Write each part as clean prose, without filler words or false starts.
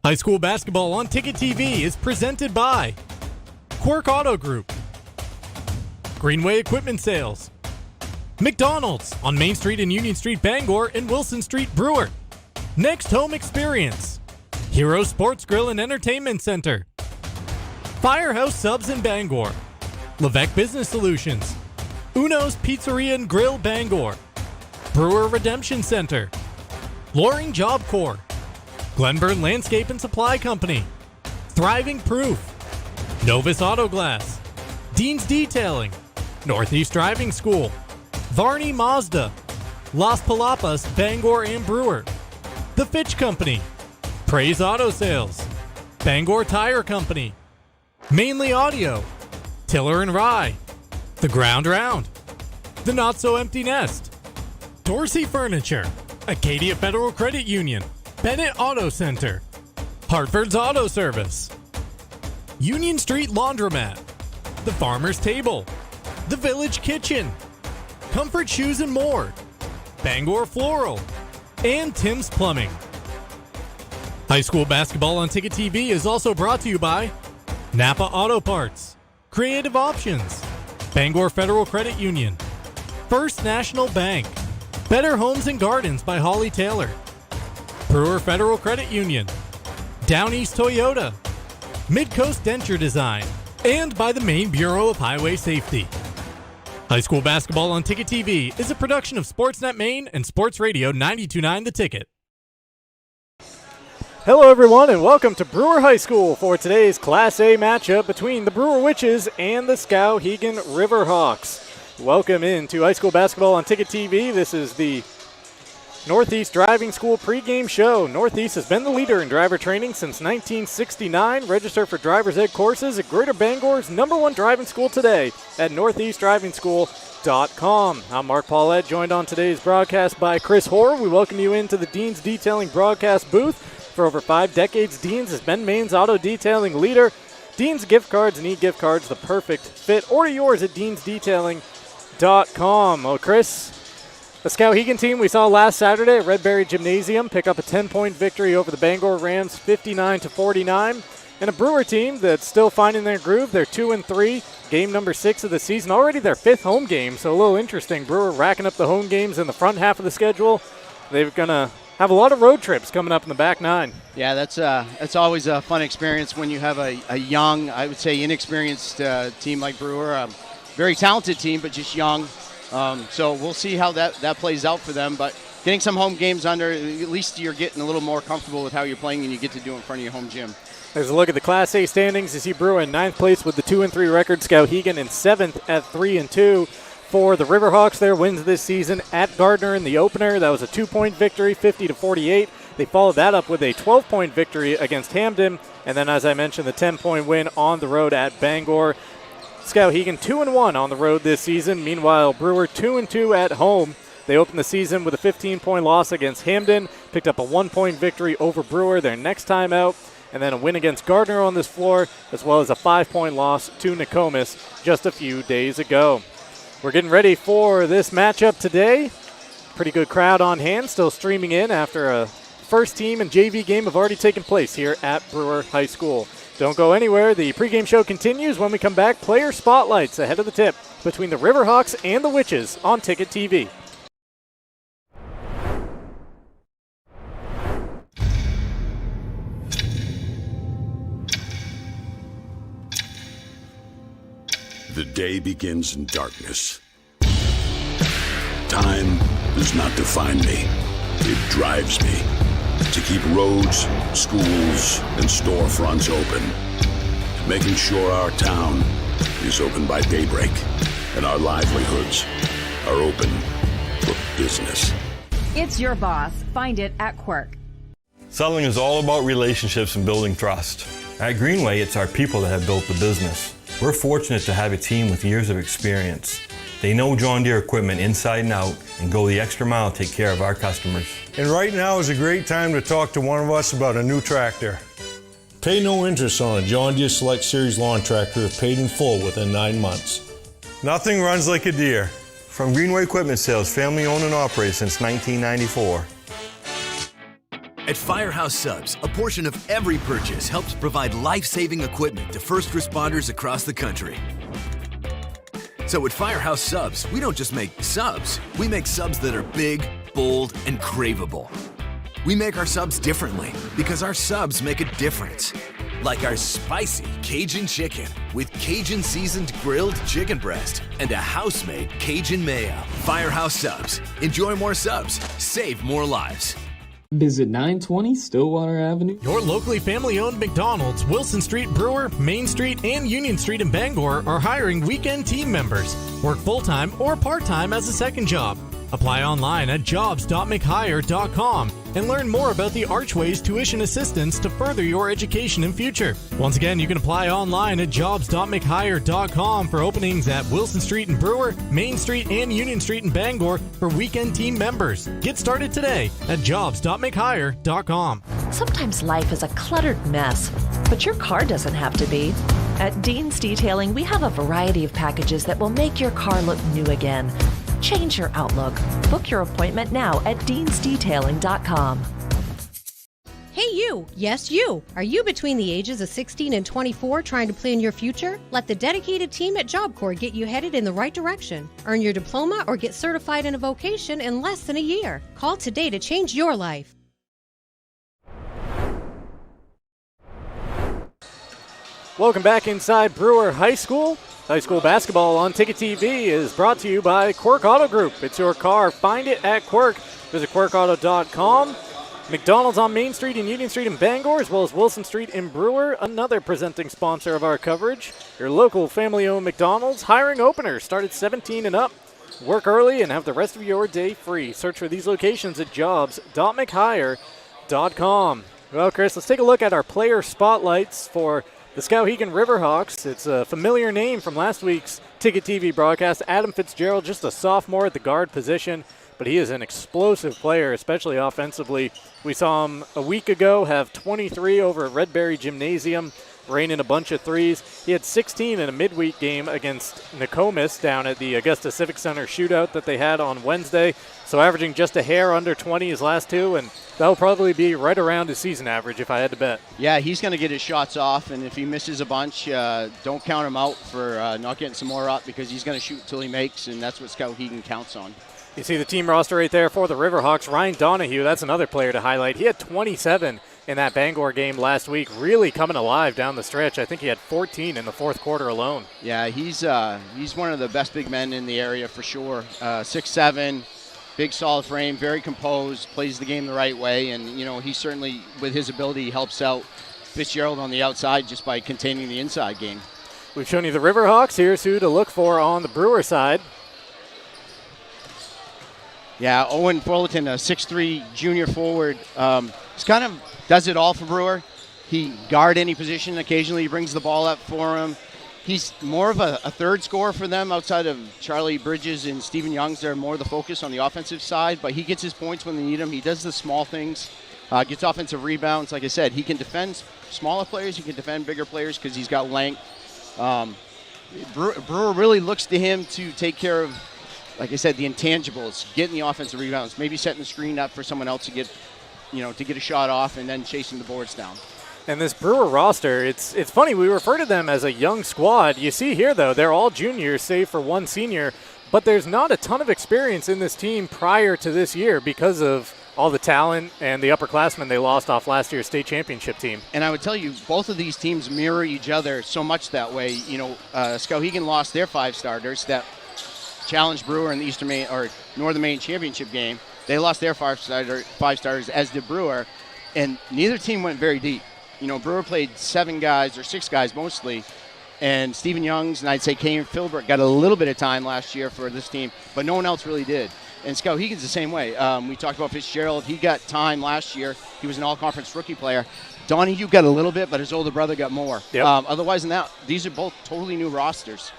High school basketball on Ticket TV is presented by Quirk Auto Group, Greenway Equipment Sales, McDonald's on Main Street and Union Street, Bangor, and Wilson Street, Brewer, Next Home Experience, Hero Sports Grill and Entertainment Center, Firehouse Subs in Bangor, Levesque Business Solutions, Uno's Pizzeria and Grill, Bangor, Brewer Redemption Center, Loring Job Corps, Glenburn Landscape and Supply Company, Thriving Proof, Novus Auto Glass, Dean's Detailing, Northeast Driving School, Varney Mazda, Las Palapas, Bangor and Brewer, The Fitch Company, Praise Auto Sales, Bangor Tire Company, Mainly Audio, Tiller and Rye, The Ground Round, The Not So Empty Nest, Dorsey Furniture, Acadia Federal Credit Union, Bennett Auto Center, Hartford's Auto Service, Union Street Laundromat, The Farmer's Table, The Village Kitchen, Comfort Shoes and More, Bangor Floral, and Tim's Plumbing. High school basketball on Ticket TV is also brought to you by Napa Auto Parts, Creative Options, Bangor Federal Credit Union, First National Bank, Better Homes and Gardens by Holly Taylor, Brewer Federal Credit Union, Down East Toyota, Midcoast Denture Design, and by the Maine Bureau of Highway Safety. High school basketball on Ticket TV is a production of Sportsnet Maine and Sports Radio 92.9 The Ticket. Hello everyone and welcome to Brewer High School for today's Class A matchup between the Brewer Witches and the Skowhegan Riverhawks. Welcome into high school basketball on Ticket TV. This is the Northeast Driving School pregame show. Northeast has been the leader in driver training since 1969. Register for driver's ed courses at Greater Bangor's #1 driving school today at northeastdrivingschool.com. I'm Mark Paulette, joined on today's broadcast by Chris Hoare. We welcome you into the Dean's Detailing broadcast booth. For over 5 decades, Dean's has been Maine's auto detailing leader. Dean's gift cards and e-gift cards, the perfect fit. Order yours at deansdetailing.com. Well, Chris, the Skowhegan team we saw last Saturday at Redberry Gymnasium pick up a 10-point victory over the Bangor Rams, 59-49. And a Brewer team that's still finding their groove. They're 2-3, game number 6 of the season, already their 5th home game, so a little interesting. Brewer racking up the home games in the front half of the schedule. They're going to have a lot of road trips coming up in the back 9. Yeah, that's always a fun experience when you have a young, I would say inexperienced team like Brewer. Very talented team, but just young. So we'll see how that plays out for them. But getting some home games under, at least you're getting a little more comfortable with how you're playing and you get to do it in front of your home gym. There's a look at the Class A standings. You see Brewer in 9th place with the 2-3 record. Skowhegan in 7th at 3-2. For the Riverhawks, their wins this season at Gardner in the opener. That was a 2-point victory, 50-48. They followed that up with a 12-point victory against Hamden. And then, as I mentioned, the 10-point win on the road at Bangor. Skowhegan 2-1 on the road this season. Meanwhile, Brewer 2-2 at home. They opened the season with a 15-point loss against Hamden, picked up a 1-point victory over Brewer their next time out, and then a win against Gardner on this floor, as well as a 5-point loss to Nokomis just a few days ago. We're getting ready for this matchup today. Pretty good crowd on hand, still streaming in after a first team and JV game have already taken place here at Brewer High School. Don't go anywhere. The pregame show continues when we come back. Player spotlights ahead of the tip between the Riverhawks and the Witches on Ticket TV. The day begins in darkness. Time does not define me. It drives me to keep roads, schools, and storefronts open. Making sure our town is open by daybreak and our livelihoods are open for business. It's your boss. Find it at Quirk. Selling is all about relationships and building trust. At Greenway, it's our people that have built the business. We're fortunate to have a team with years of experience. They know John Deere equipment inside and out and go the extra mile to take care of our customers. And right now is a great time to talk to one of us about a new tractor. Pay no interest on a John Deere Select Series lawn tractor if paid in full within 9 months. Nothing runs like a Deere. From Greenway Equipment Sales, family owned and operated since 1994. At Firehouse Subs, a portion of every purchase helps provide life-saving equipment to first responders across the country. So at Firehouse Subs, we don't just make subs. We make subs that are big, bold, and craveable. We make our subs differently because our subs make a difference. Like our spicy Cajun chicken with Cajun seasoned grilled chicken breast and a house-made Cajun mayo. Firehouse Subs. Enjoy more subs. Save more lives. Visit 920 Stillwater Avenue. Your locally family-owned McDonald's, Wilson Street, Brewer, Main Street, and Union Street in Bangor are hiring weekend team members. Work full-time or part-time as a second job. Apply online at jobs.mchire.com and learn more about the Archways tuition assistance to further your education and future. Once again, you can apply online at jobs.mchire.com for openings at Wilson Street in Brewer, Main Street, and Union Street in Bangor for weekend team members. Get started today at jobs.mchire.com. Sometimes life is a cluttered mess, but your car doesn't have to be. At Dean's Detailing, we have a variety of packages that will make your car look new again. Change your outlook. Book your appointment now at deansdetailing.com. Hey you! Yes, you! Are you between the ages of 16 and 24 trying to plan your future? Let the dedicated team at Job Corps get you headed in the right direction. Earn your diploma or get certified in a vocation in less than a year. Call today to change your life. Welcome back inside Brewer High School. High school basketball on Ticket TV is brought to you by Quirk Auto Group. It's your car. Find it at Quirk. Visit quirkauto.com. McDonald's on Main Street and Union Street in Bangor, as well as Wilson Street in Brewer, another presenting sponsor of our coverage. Your local family-owned McDonald's hiring openers. Start at 17 and up. Work early and have the rest of your day free. Search for these locations at jobs.mchire.com. Well, Chris, let's take a look at our player spotlights for the Skowhegan Riverhawks. It's a familiar name from last week's Ticket TV broadcast. Adam Fitzgerald, just a sophomore at the guard position, but he is an explosive player, especially offensively. We saw him a week ago have 23 over at Redberry Gymnasium, rain in a bunch of threes. He had 16 in a midweek game against Nokomis down at the Augusta Civic Center shootout that they had on Wednesday. So averaging just a hair under 20 his last two, and that'll probably be right around his season average if I had to bet. Yeah, he's going to get his shots off, and if he misses a bunch, don't count him out for not getting some more up, because he's going to shoot until he makes, and that's what Skowhegan counts on. You see the team roster right there for the Riverhawks. Ryan Donahue, that's another player to highlight. He had 27 in that Bangor game last week, really coming alive down the stretch. I think he had 14 in the fourth quarter alone. Yeah, he's one of the best big men in the area for sure. 6'7", big solid frame, very composed, plays the game the right way, and he certainly, with his ability, helps out Fitzgerald on the outside just by containing the inside game. We've shown you the Riverhawks. Here's who to look for on the Brewer side. Yeah, Owen Fullerton, a 6'3" junior forward. He's kind of does it all for Brewer. He guard any position. Occasionally he brings the ball up for him. He's more of a third scorer for them outside of Charlie Bridges and Stephen Youngs. They're more the focus on the offensive side, but he gets his points when they need him. He does the small things, gets offensive rebounds. Like I said, he can defend smaller players. He can defend bigger players because he's got length. Brewer really looks to him to take care of, like I said, the intangibles, getting the offensive rebounds, maybe setting the screen up for someone else to get a shot off and then chasing the boards down. And this Brewer roster, it's funny, we refer to them as a young squad. You see here, though, they're all juniors, save for one senior, but there's not a ton of experience in this team prior to this year because of all the talent and the upperclassmen they lost off last year's state championship team. And I would tell you, both of these teams mirror each other so much that way. Skowhegan lost their 5 starters that challenged Brewer in the Eastern Maine or Northern Maine championship game. They lost their 5 starters, as did Brewer, and neither team went very deep. Brewer played 7 guys or 6 guys mostly, and Stephen Youngs and I'd say Kane Philbert got a little bit of time last year for this team, but no one else really did. And Skowhegan's the same way. We talked about Fitzgerald. He got time last year. He was an all-conference rookie player. Donahue got a little bit, but his older brother got more. Yep. Otherwise than that, these are both totally new rosters.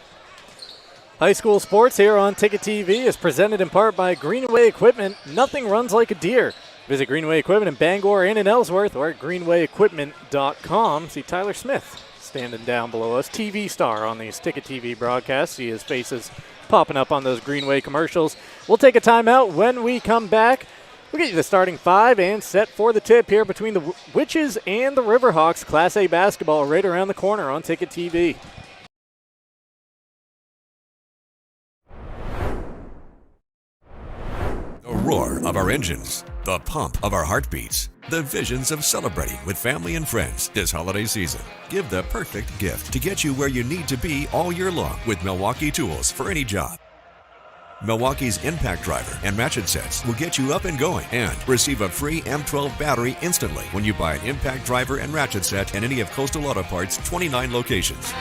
High school sports here on Ticket TV is presented in part by Greenway Equipment. Nothing runs like a deer. Visit Greenway Equipment in Bangor and in Ellsworth or at greenwayequipment.com. See Tyler Smith standing down below us, TV star on these Ticket TV broadcasts. See his faces popping up on those Greenway commercials. We'll take a timeout. When we come back, We'll get you the starting five and set for the tip here between the Witches and the Riverhawks. Class A basketball right around the corner on Ticket TV. The roar of our engines, the pump of our heartbeats, the visions of celebrating with family and friends this holiday season. Give the perfect gift to get you where you need to be all year long with Milwaukee tools for any job. Milwaukee's impact driver and ratchet sets will get you up and going and receive a free M12 battery instantly when you buy an impact driver and ratchet set at any of Coastal Auto Parts' 29 locations.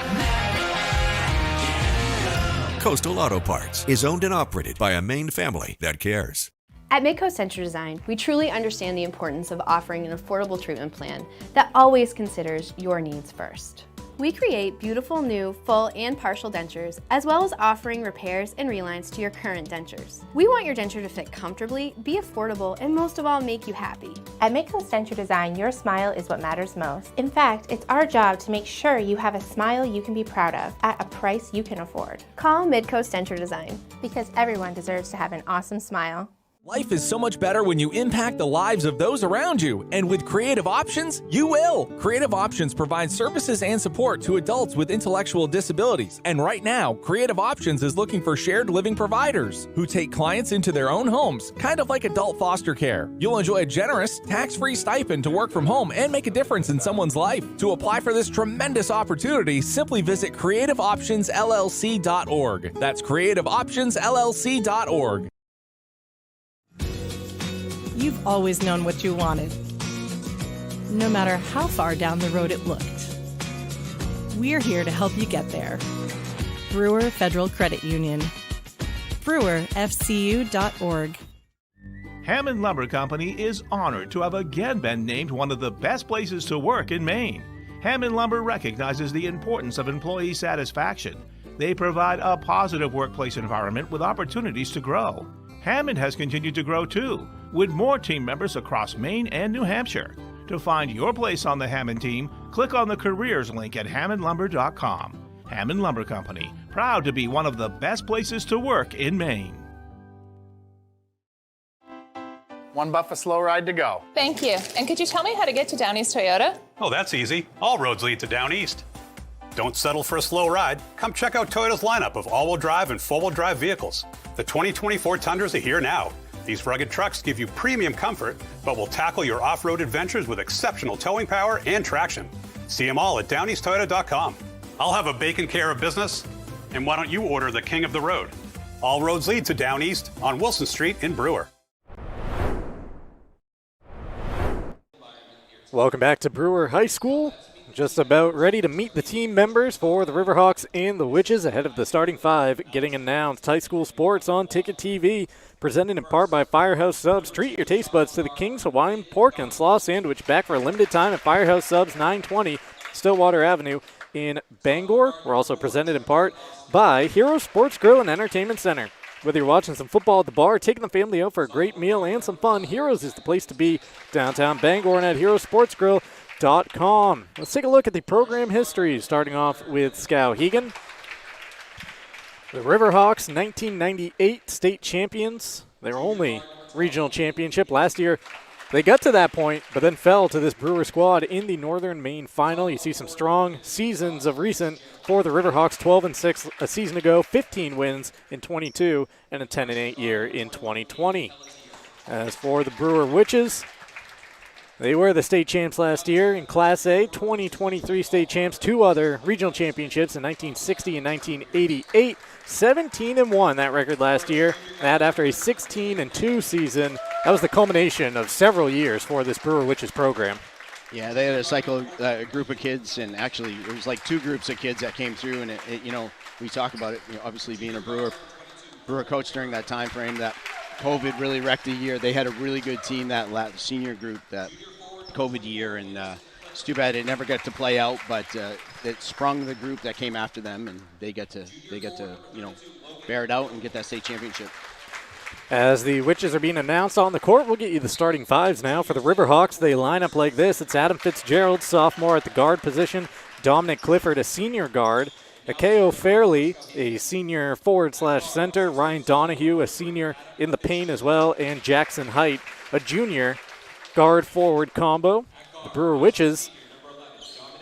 Coastal Auto Parts is owned and operated by a Maine family that cares. At Midcoast Center Design, we truly understand the importance of offering an affordable treatment plan that always considers your needs first. We create beautiful new full and partial dentures, as well as offering repairs and relines to your current dentures. We want your denture to fit comfortably, be affordable, and most of all, make you happy. At Midcoast Denture Design, your smile is what matters most. In fact, it's our job to make sure you have a smile you can be proud of at a price you can afford. Call Midcoast Denture Design, because everyone deserves to have an awesome smile. Life is so much better when you impact the lives of those around you. And with Creative Options, you will. Creative Options provides services and support to adults with intellectual disabilities. And right now, Creative Options is looking for shared living providers who take clients into their own homes, kind of like adult foster care. You'll enjoy a generous, tax-free stipend to work from home and make a difference in someone's life. To apply for this tremendous opportunity, simply visit creativeoptionsllc.org. That's creativeoptionsllc.org. You've always known what you wanted, no matter how far down the road it looked. We're here to help you get there. Brewer Federal Credit Union. BrewerFCU.org. Hammond Lumber Company is honored to have again been named one of the best places to work in Maine. Hammond Lumber recognizes the importance of employee satisfaction. They provide a positive workplace environment with opportunities to grow. Hammond has continued to grow too, with more team members across Maine and New Hampshire. To find your place on the Hammond team, click on the careers link at hammondlumber.com. Hammond Lumber Company, proud to be one of the best places to work in Maine. One Buffa slow ride to go. Thank you. And could you tell me how to get to Down East Toyota? Oh, that's easy. All roads lead to Down East. Don't settle for a slow ride. Come check out Toyota's lineup of all-wheel drive and four-wheel drive vehicles. The 2024 Tundras are here now. These rugged trucks give you premium comfort, but will tackle your off-road adventures with exceptional towing power and traction. See them all at downeasttoyota.com. I'll have a bacon care of business, and why don't you order the king of the road? All roads lead to Down East on Wilson Street in Brewer. Welcome back to Brewer High School. Just about ready to meet the team members for the Riverhawks and the Witches ahead of the starting five getting announced. High school sports on Ticket TV, presented in part by Firehouse Subs. Treat your taste buds to the King's Hawaiian Pork and Slaw Sandwich, back for a limited time at Firehouse Subs, 920 Stillwater Avenue in Bangor. We're also presented in part by Hero Sports Grill and Entertainment Center. Whether you're watching some football at the bar, taking the family out for a great meal and some fun, Heroes is the place to be downtown Bangor and at HeroSportsGrill.com. Let's take a look at the program history, starting off with Skowhegan. The Riverhawks, 1998 state champions. Their only regional championship. Last year, they got to that point, but then fell to this Brewer squad in the Northern Maine final. You see some strong seasons of recent for the Riverhawks, 12-6 a season ago, 15 wins in 22, and a 10-8 year in 2020. As for the Brewer Witches, they were the state champs last year in Class A, 2023 state champs, two other regional championships in 1960 and 1988. 17-1 that record last year. That after a 16-2 season. That was the culmination of several years for this Brewer Witches program. Yeah, they had a group of kids, and actually it was like two groups of kids that came through, and we talk about it, obviously being a Brewer coach during that time frame, that COVID really wrecked the year. They had a really good team, that senior group, that COVID year, and it's too bad it never got to play out, but it sprung the group that came after them, and they get to bear it out and get that state championship. As the Witches are being announced on the court, we'll get you the starting fives now. For the Riverhawks, they line up like this. It's Adam Fitzgerald, sophomore at the guard position. Dominic Clifford, a senior guard. Akeo Fairley, a senior forward/center. Ryan Donahue, a senior in the paint as well. And Jackson Height, a junior guard-forward combo. The Brewer Witches,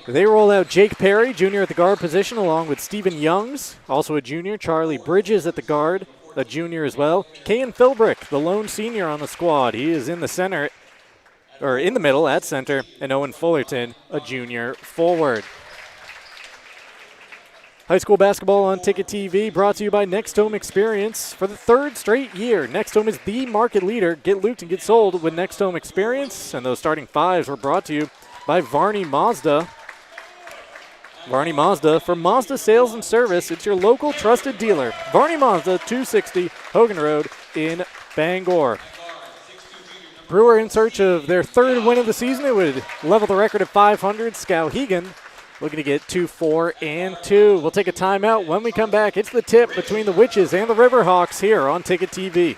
they roll out Jake Perry, junior at the guard position, along with Stephen Youngs, also a junior. Charlie Bridges at the guard, a junior as well. Kayan Philbrick, the lone senior on the squad. He is in the center, or in the middle at center. And Owen Fullerton, a junior forward. High school basketball on Ticket TV, brought to you by Next Home Experience. For the third straight year, Next Home is the market leader. Get looped and get sold with Next Home Experience. And those starting fives were brought to you by Varney Mazda. Varney Mazda, for Mazda sales and service, it's your local trusted dealer. Varney Mazda, 260 Hogan Road in Bangor. Brewer in search of their third win of the season. It would level the record at 500. Skowhegan looking to get 2-4-2. We'll take a timeout. When we come back, it's the tip between the Witches and the Riverhawks here on Ticket TV.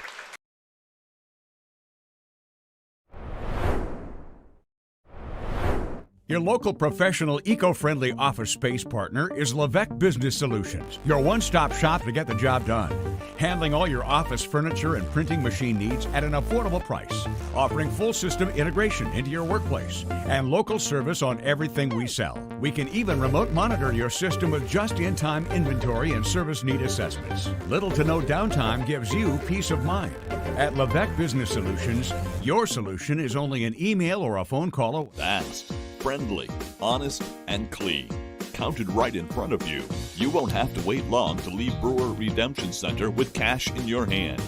Your local professional eco-friendly office space partner is Levesque Business Solutions, your one-stop shop to get the job done. Handling all your office furniture and printing machine needs at an affordable price. Offering full system integration into your workplace and local service on everything we sell. We can even remote monitor your system with just-in-time inventory and service need assessments. Little to no downtime gives you peace of mind. At Levesque Business Solutions, your solution is only an email or a phone call away. Fast, friendly, honest, and clean. Counted right in front of you. You won't have to wait long to leave Brewer Redemption Center with cash in your hand.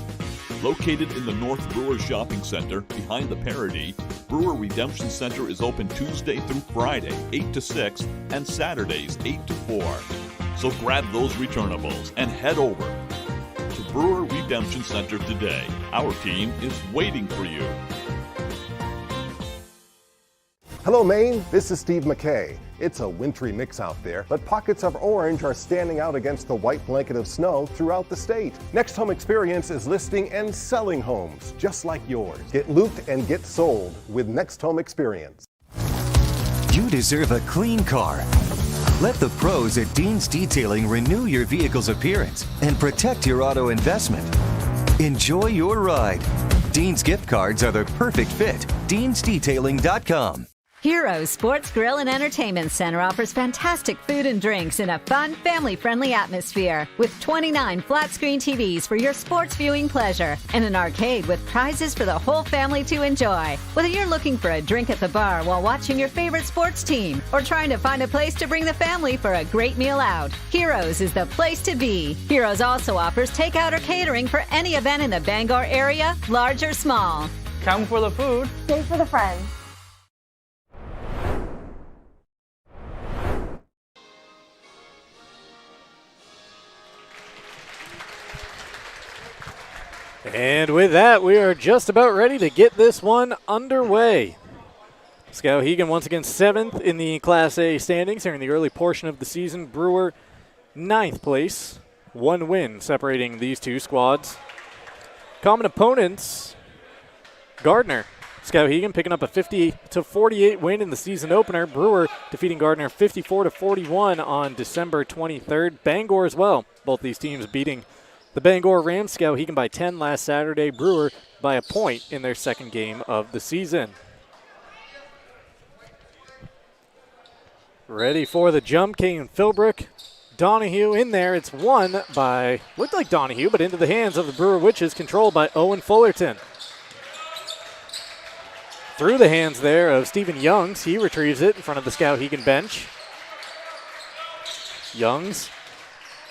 Located in the North Brewer Shopping Center behind the Parody, Brewer Redemption Center is open Tuesday through Friday, 8 to 6, and Saturdays, 8 to 4. So grab those returnables and head over to Brewer Redemption Center today. Our team is waiting for you. Hello, Maine. This is Steve McKay. It's a wintry mix out there, but pockets of orange are standing out against the white blanket of snow throughout the state. Next Home Experience is listing and selling homes just like yours. Get looped and get sold with Next Home Experience. You deserve a clean car. Let the pros at Dean's Detailing renew your vehicle's appearance and protect your auto investment. Enjoy your ride. Dean's gift cards are the perfect fit. Dean'sDetailing.com. Heroes Sports Grill and Entertainment Center offers fantastic food and drinks in a fun, family-friendly atmosphere with 29 flat-screen TVs for your sports viewing pleasure and an arcade with prizes for the whole family to enjoy. Whether you're looking for a drink at the bar while watching your favorite sports team or trying to find a place to bring the family for a great meal out, Heroes is the place to be. Heroes also offers takeout or catering for any event in the Bangor area, large or small. Come for the food. Stay for the friends. And with that, we are just about ready to get this one underway. Skowhegan once again 7th in the Class A standings here in the early portion of the season. Brewer 9th place, 1 win separating these two squads. Common opponents, Gardner. Skowhegan picking up a 50-48 win in the season opener. Brewer defeating Gardner 54-41 on December 23rd. Bangor as well. Both these teams beating the Bangor Rams. Skowhegan by 10 last Saturday. Brewer by a point in their second game of the season. Ready for the jump, Kayan Philbrick. Donahue in there. It's won by, looked like Donahue, but into the hands of the Brewer Witches, controlled by Owen Fullerton. Through the hands there of Stephen Youngs. He retrieves it in front of the Skowhegan bench. Youngs,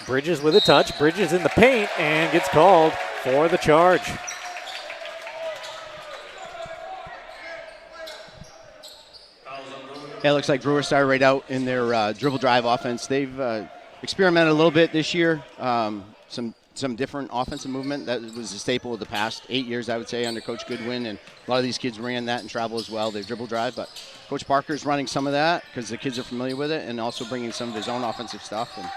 Bridges with a touch. Bridges in the paint and gets called for the charge. Yeah, it looks like Brewer started right out in their dribble drive offense. They've experimented a little bit this year. Some different offensive movement. That was a staple of the past 8 years, I would say, under Coach Goodwin. And a lot of these kids ran that in travel as well, their dribble drive. But Coach Parker's running some of that because the kids are familiar with it and also bringing some of his own offensive stuff. And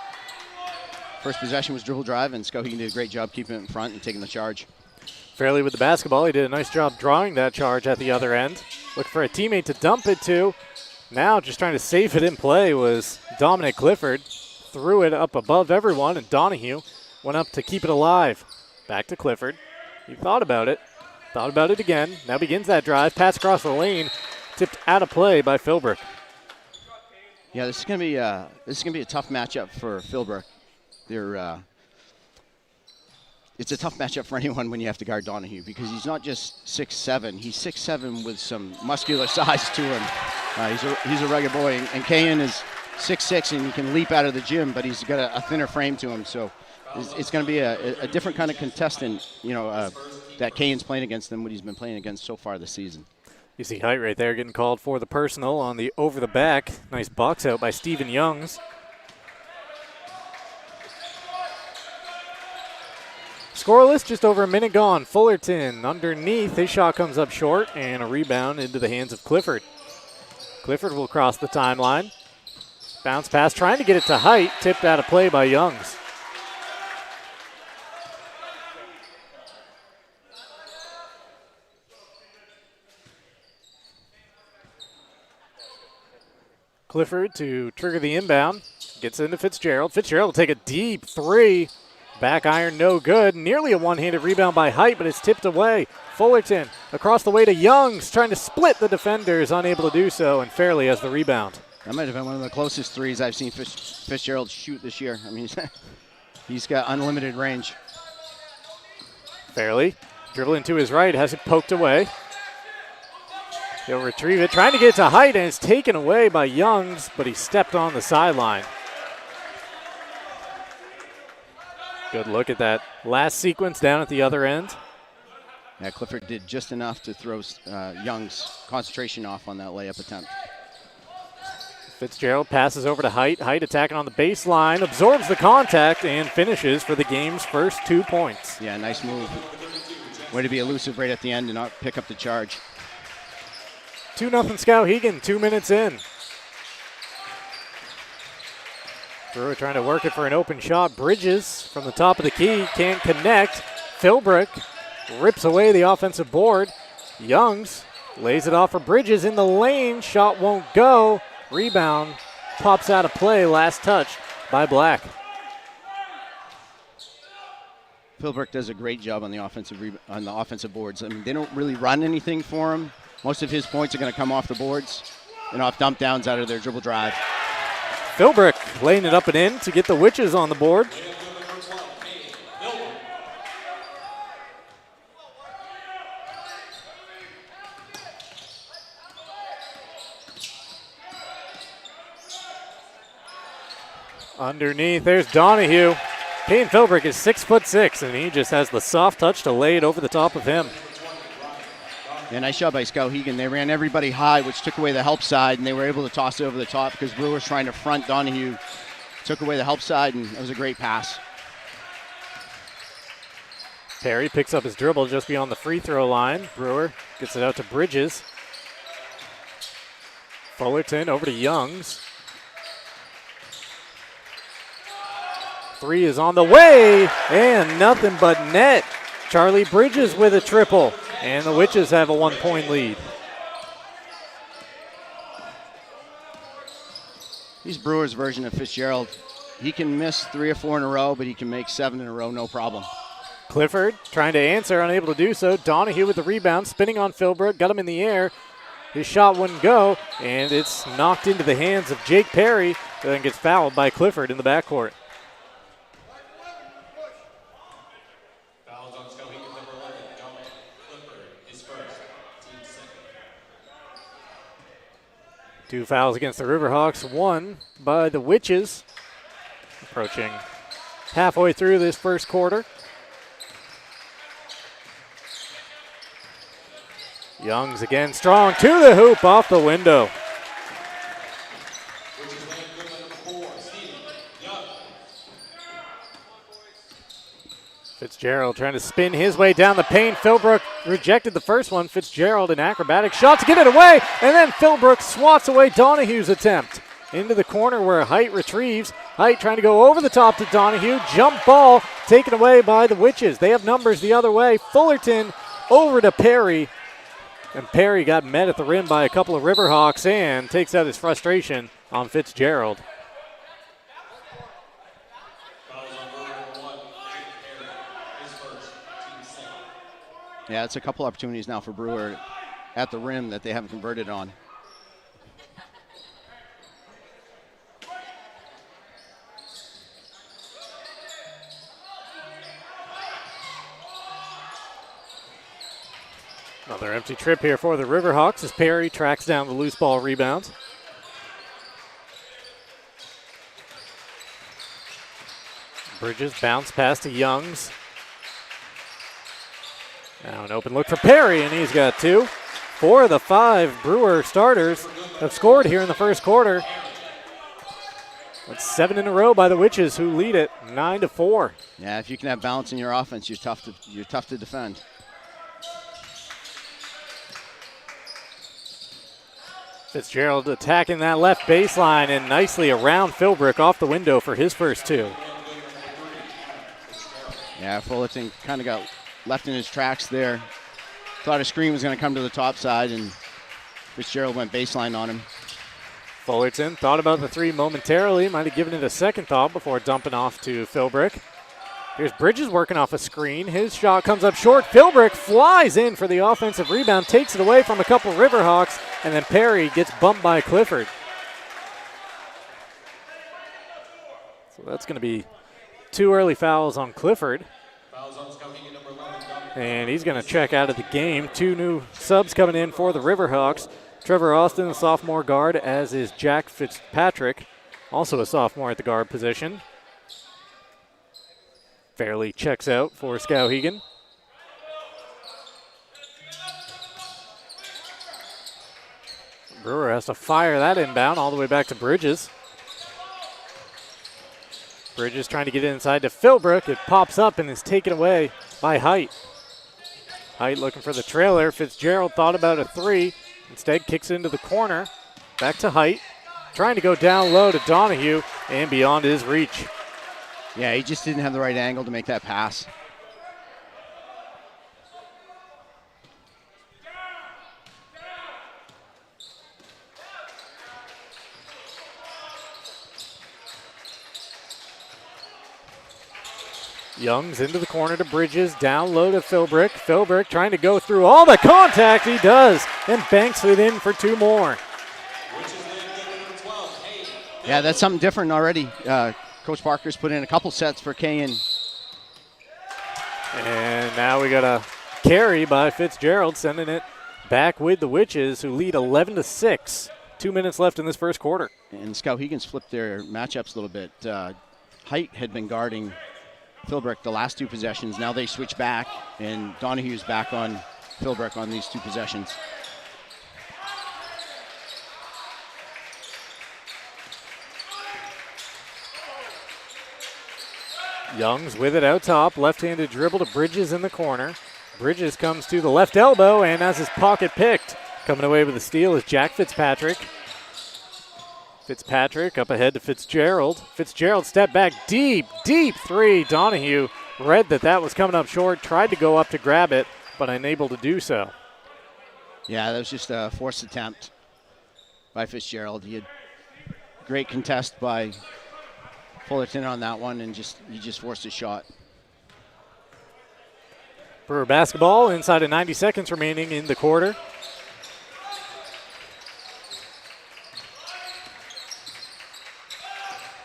first possession was dribble drive, and Skowhegan did a great job keeping it in front and taking the charge. Fairley with the basketball. He did a nice job drawing that charge at the other end. Looked for a teammate to dump it to. Now just trying to save it in play was Dominic Clifford. threw it up above everyone, and Donahue went up to keep it alive. Back to Clifford. He thought about it again. Now begins that drive. Pass across the lane, tipped out of play by Philbrook. Yeah, this is gonna be a tough matchup for Philbrook. It's a tough matchup for anyone when you have to guard Donahue because he's not just 6'7". He's 6'7" with some muscular size to him. He's a rugged boy, and Kayan is 6'6", and he can leap out of the gym, but he's got a thinner frame to him. So it's going to be a different kind of contestant, that Kayan's playing against than what he's been playing against so far this season. You see Height right there getting called for the personal on the over the back. Nice box out by Stephen Youngs. Scoreless, just over a minute gone. Fullerton underneath. His shot comes up short, and a rebound into the hands of Clifford. Clifford will cross the timeline. Bounce pass, trying to get it to Height. Tipped out of play by Youngs. Clifford to trigger the inbound. Gets into Fitzgerald. Fitzgerald will take a deep three. Back iron, no good. Nearly a one-handed rebound by Height, but it's tipped away. Fullerton across the way to Youngs, trying to split the defenders, unable to do so, and Fairley has the rebound. That might have been one of the closest threes I've seen Fitzgerald shoot this year. I mean, he's got unlimited range. Fairley dribbling to his right, has it poked away. He'll retrieve it, trying to get it to Height, and it's taken away by Youngs, but he stepped on the sideline. Good look at that last sequence down at the other end. Yeah, Clifford did just enough to throw Young's concentration off on that layup attempt. Fitzgerald passes over to Height. Height attacking on the baseline, absorbs the contact, and finishes for the game's first 2 points. Yeah, nice move. Way to be elusive right at the end and not pick up the charge. 2-0 Skowhegan, 2 minutes in. Brewer trying to work it for an open shot. Bridges from the top of the key, can't connect. Philbrook rips away the offensive board. Youngs lays it off for Bridges in the lane. Shot won't go. Rebound pops out of play. Last touch by Black. Philbrook does a great job on the offensive boards. I mean, they don't really run anything for him. Most of his points are going to come off the boards and off dump downs out of their dribble drive. Philbrook laying it up and in to get the Witches on the board. Underneath, there's Donahue. Payne Philbrook is 6'6", and he just has the soft touch to lay it over the top of him. Yeah, nice job by Skowhegan. They ran everybody high, which took away the help side, and they were able to toss it over the top because Brewer was trying to front Donahue. Took away the help side, and it was a great pass. Perry picks up his dribble just beyond the free throw line. Brewer gets it out to Bridges. Fullerton over to Youngs. Three is on the way, and nothing but net. Charlie Bridges with a triple, and the Witches have a 1 point lead. He's Brewer's version of Fitzgerald. He can miss 3 or 4 in a row, but he can make 7 in a row, no problem. Clifford trying to answer, unable to do so. Donahue with the rebound, spinning on Philbrook, got him in the air. His shot wouldn't go, and it's knocked into the hands of Jake Perry, who then gets fouled by Clifford in the backcourt. Two fouls against the Riverhawks, one by the Witches. Approaching halfway through this first quarter. Youngs again strong to the hoop, off the window. Fitzgerald trying to spin his way down the paint. Philbrook rejected the first one. Fitzgerald an acrobatic shot to get it away, and then Philbrook swats away Donahue's attempt. Into the corner where Height retrieves. Height trying to go over the top to Donahue. Jump ball taken away by the Witches. They have numbers the other way. Fullerton over to Perry. And Perry got met at the rim by a couple of Riverhawks and takes out his frustration on Fitzgerald. Yeah, it's a couple opportunities now for Brewer at the rim that they haven't converted on. Another empty trip here for the Riverhawks as Perry tracks down the loose ball rebound. Bridges bounce pass to Youngs. Now an open look for Perry, and he's got 2. 4 of the 5 Brewer starters have scored here in the first quarter. That's 7 in a row by the Witches, who lead it 9-4. Yeah, if you can have balance in your offense, you're tough to defend. Fitzgerald attacking that left baseline and nicely around Philbrick off the window for his first 2. Yeah, Fullerton kind of got left in his tracks there. Thought a screen was going to come to the top side, and Fitzgerald went baseline on him. Fullerton thought about the 3 momentarily, might have given it a second thought before dumping off to Philbrick. Here's Bridges working off a screen. His shot comes up short. Philbrick flies in for the offensive rebound, takes it away from a couple Riverhawks, and then Perry gets bumped by Clifford. So that's going to be 2 early fouls on Clifford. And he's going to check out of the game. 2 new subs coming in for the Riverhawks. Trevor Austin, a sophomore guard, as is Jack Fitzpatrick, also a sophomore at the guard position. Fairley checks out for Skowhegan. Brewer has to fire that inbound all the way back to Bridges. Bridges trying to get it inside to Philbrick. It pops up and is taken away by Height. Height looking for the trailer. Fitzgerald thought about a 3. Instead kicks it into the corner. Back to Height. Trying to go down low to Donahue and beyond his reach. Yeah, he just didn't have the right angle to make that pass. Youngs into the corner to Bridges, down low to Philbrick. Philbrick trying to go through all the contact, he does, and banks it in for 2 more. Yeah, that's something different already. Coach Parker's put in a couple sets for Kayan. And now we got a carry by Fitzgerald, sending it back with the Witches, who lead 11-6. 2 minutes left in this first quarter. And Skowhegan's flipped their matchups a little bit. Height had been guarding Philbrick the last 2 possessions. Now they switch back, and Donahue's back on Philbrick on these 2 possessions. Youngs with it out top, left-handed dribble to Bridges in the corner. Bridges comes to the left elbow and has his pocket picked. Coming away with the steal is Jack Fitzpatrick. Fitzpatrick up ahead to Fitzgerald. Fitzgerald step back, deep 3. Donahue read that was coming up short, tried to go up to grab it, but unable to do so. Yeah, that was just a forced attempt by Fitzgerald. He had great contest by Fullerton on that one, and he just forced a shot. Brewer basketball inside of 90 seconds remaining in the quarter.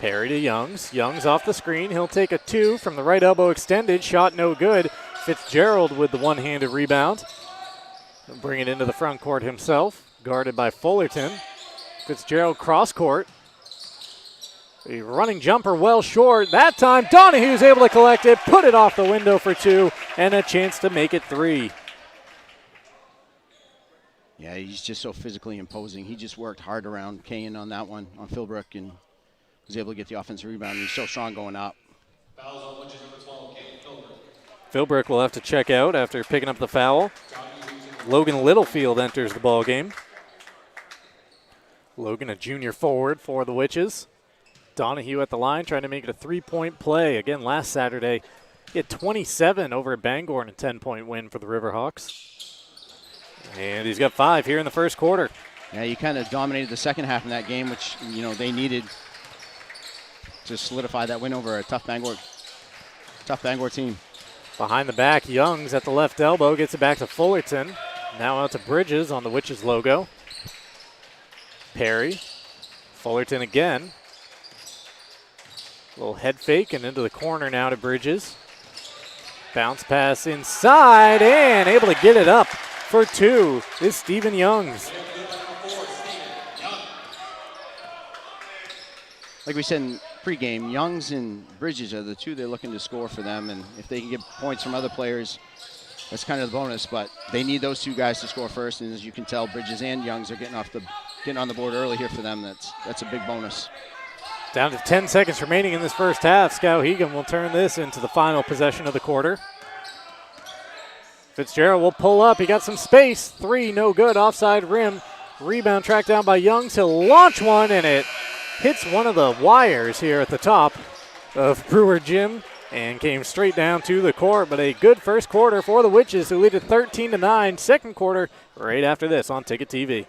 Perry to Youngs. Youngs off the screen. He'll take a 2 from the right elbow extended. Shot no good. Fitzgerald with the one-handed rebound. He'll bring it into the front court himself, guarded by Fullerton. Fitzgerald cross court. A running jumper well short. That time Donahue's able to collect it, put it off the window for 2, and a chance to make it 3. Yeah, he's just so physically imposing. He just worked hard around Kayan on that one, on Philbrick, and was able to get the offensive rebound. He's so strong going up. Philbrick will have to check out after picking up the foul. Logan Littlefield enters the ball game. Logan, a junior forward for the Witches. Donahue at the line trying to make it a 3-point play. Again, last Saturday, he had 27 over at Bangor in a 10-point win for the Riverhawks. And he's got 5 here in the first quarter. Yeah, you kind of dominated the second half in that game, which, they needed to solidify that win over a tough Bangor team. Behind the back, Youngs at the left elbow gets it back to Fullerton. Now out to Bridges on the Witches logo. Perry. Fullerton again. Little head fake and into the corner now to Bridges. Bounce pass inside and able to get it up for two is Stephen Youngs. Like we said in pregame, Youngs and Bridges are the two they're looking to score for them, and if they can get points from other players, that's kind of the bonus, but they need those two guys to score first, and as you can tell, Bridges and Youngs are getting on the board early here for them. That's a big bonus. Down to 10 seconds remaining in this first half. Skowhegan will turn this into the final possession of the quarter. Fitzgerald will pull up. He got some space. Three, no good. Offside rim. Rebound tracked down by Youngs. He'll launch one, and it hits one of the wires here at the top of Brewer Gym and came straight down to the court. But a good first quarter for the Witches, who lead it 13-9. Second quarter right after this on Ticket TV.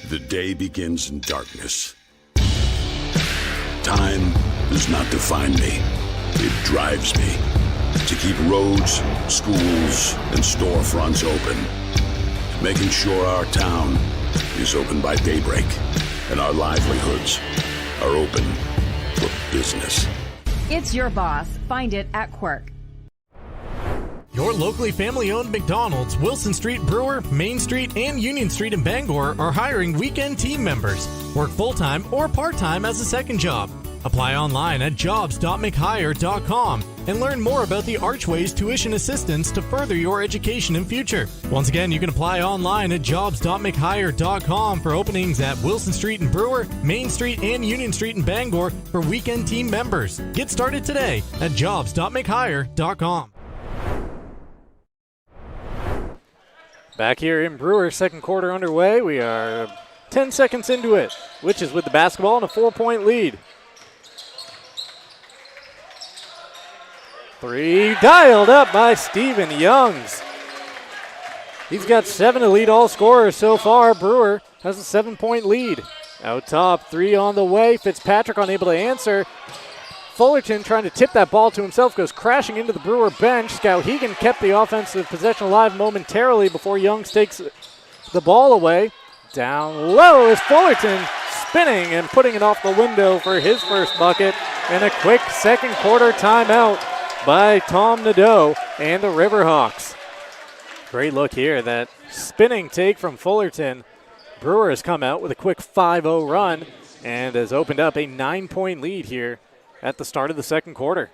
The day begins in darkness. Time does not define me. It drives me to keep roads, schools, and storefronts open, making sure our town is open by daybreak and our livelihoods are open for business. It's your boss. Find it at Quirk. Your locally family-owned McDonald's, Wilson Street Brewer, Main Street, and Union Street in Bangor are hiring weekend team members. Work full-time or part-time as a second job. Apply online at jobs.mchire.com and learn more about the Archways tuition assistance to further your education and future. Once again, you can apply online at jobs.mchire.com for openings at Wilson Street in Brewer, Main Street, and Union Street in Bangor for weekend team members. Get started today at jobs.mchire.com. Back here in Brewer, second quarter underway. We are 10 seconds into it. Witches with the basketball and a 4-point lead. Three dialed up by Stephen Youngs. He's got 7 to lead all scorers so far. Brewer has a 7-point lead. Out top, 3 on the way. Fitzpatrick unable to answer. Fullerton trying to tip that ball to himself, goes crashing into the Brewer bench. Skowhegan kept the offensive possession alive momentarily before Youngs takes the ball away. Down low is Fullerton, spinning and putting it off the window for his first bucket. And a quick second quarter timeout by Tom Nadeau and the Riverhawks. Great look here, that spinning take from Fullerton. Brewer has come out with a quick 5-0 run and has opened up a 9-point lead here at the start of the second quarter.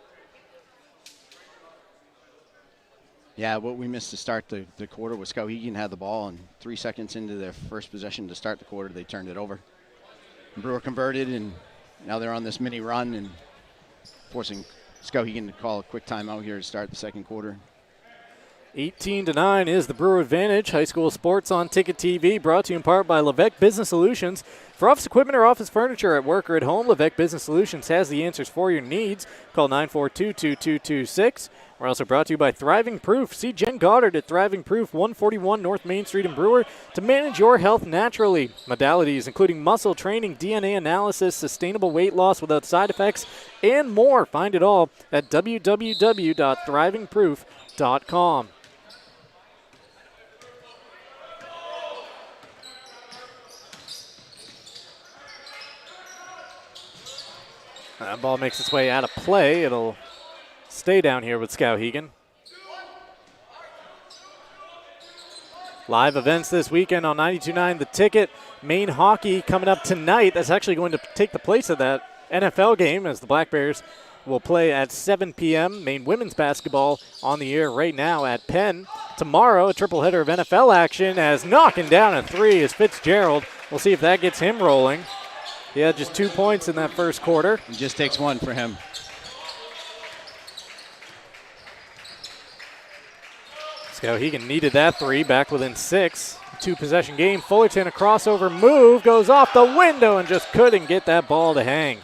Yeah, what we missed to start the quarter was Skowhegan had the ball, and 3 seconds into their first possession to start the quarter, they turned it over. And Brewer converted, and now they're on this mini run and forcing Skowhegan to call a quick timeout here to start the second quarter. 18-9 is the Brewer advantage. High school sports on Ticket TV, brought to you in part by Levesque Business Solutions. For office equipment or office furniture at work or at home, Levesque Business Solutions has the answers for your needs. Call 942-2226. We're also brought to you by Thriving Proof. See Jen Goddard at Thriving Proof, 141 North Main Street in Brewer, to manage your health naturally. Modalities including muscle training, DNA analysis, sustainable weight loss without side effects, and more. Find it all at www.thrivingproof.com. That ball makes its way out of play. It'll stay down here with Skowhegan. Live events this weekend on 92.9 The Ticket. Maine hockey coming up tonight. That's actually going to take the place of that NFL game, as the Black Bears will play at 7 p.m. Maine women's basketball on the air right now at Penn. Tomorrow, a triple header of NFL action, as knocking down a 3 is Fitzgerald. We'll see if that gets him rolling. He had just 2 points in that first quarter. It just takes one for him. Skowhegan needed that 3, back within 6. 2-possession game. Fullerton, a crossover move, goes off the window and just couldn't get that ball to hang.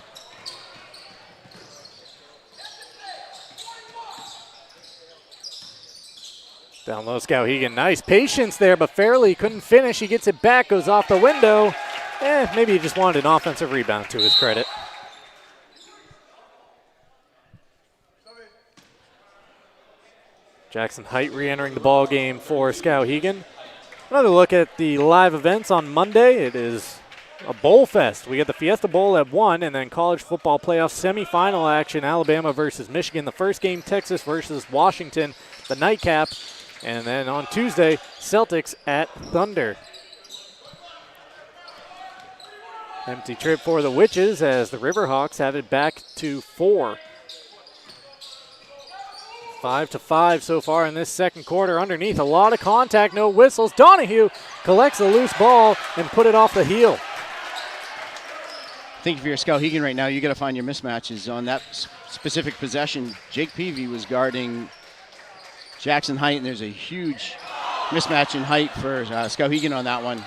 Down low, Skowhegan. Nice patience there, but Fairley couldn't finish. He gets it back, goes off the window. Maybe he just wanted an offensive rebound to his credit. Jackson Height re-entering the ball game for Skowhegan. Another look at the live events on Monday. It is a bowl fest. We get the Fiesta Bowl at 1, and then college football playoff semifinal action, Alabama versus Michigan. The first game, Texas versus Washington, the nightcap. And then on Tuesday, Celtics at Thunder. Empty trip for the Witches as the Riverhawks have it back to 4. 5-5 so far in this second quarter. Underneath, a lot of contact, no whistles. Donahue collects a loose ball and put it off the heel. I think if you're Skowhegan right now, you got to find your mismatches on that specific possession. Jake Peavy was guarding Jackson Height, and there's a huge mismatch in height for Skowhegan on that one.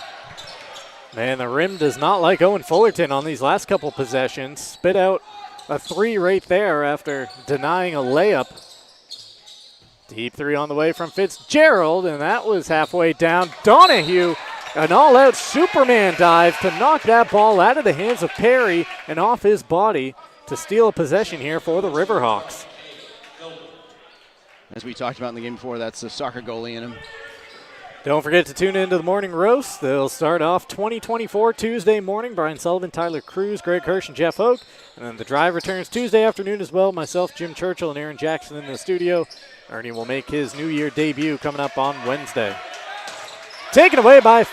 Man, the rim does not like Owen Fullerton on these last couple possessions. Spit out a 3 right there after denying a layup. Deep 3 on the way from Fitzgerald, and that was halfway down. Donahue, an all-out Superman dive to knock that ball out of the hands of Perry and off his body to steal a possession here for the Riverhawks. As we talked about in the game before, that's the soccer goalie in him. Don't forget to tune into the Morning Roast. They'll start off 2024 Tuesday morning. Brian Sullivan, Tyler Cruz, Greg Hirsch, and Jeff Hoke. And then the drive returns Tuesday afternoon as well. Myself, Jim Churchill, and Aaron Jackson in the studio. Ernie will make his New Year debut coming up on Wednesday. Taken away by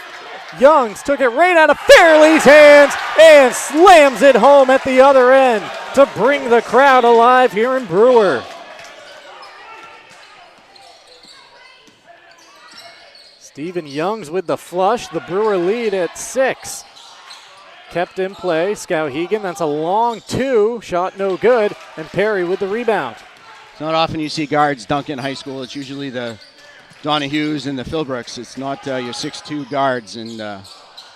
Youngs. Took it right out of Fairley's hands and slams it home at the other end to bring the crowd alive here in Brewer. Stephen Youngs with the flush. The Brewer lead at 6. Kept in play. Skowhegan, that's a long 2. Shot no good. And Perry with the rebound. It's not often you see guards dunk in high school. It's usually the Donahues and the Philbrooks. It's not your 6'2 guards. And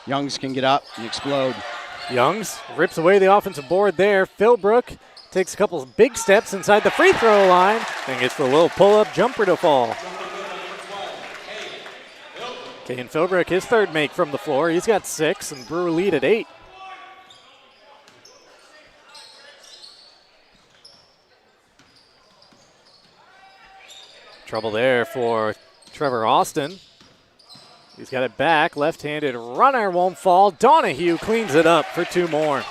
Youngs can get up and explode. Youngs rips away the offensive board there. Philbrook takes a couple of big steps inside the free throw line and gets the little pull-up jumper to fall. Caden Philbrook, his third make from the floor. He's got 6, and Brewer lead at 8. Trouble there for Trevor Austin. He's got it back. Left-handed runner won't fall. Donahue cleans it up for 2 more.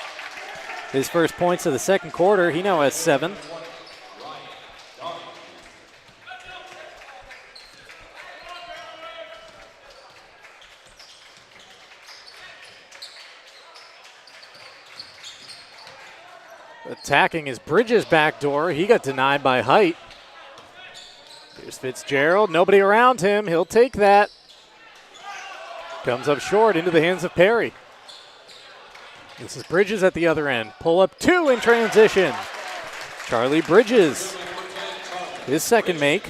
His first points of the second quarter. He now has 7. Attacking is Bridges' back door. He got denied by Height. Here's Fitzgerald. Nobody around him. He'll take that. Comes up short into the hands of Perry. This is Bridges at the other end. Pull up 2 in transition. Charlie Bridges. His second make.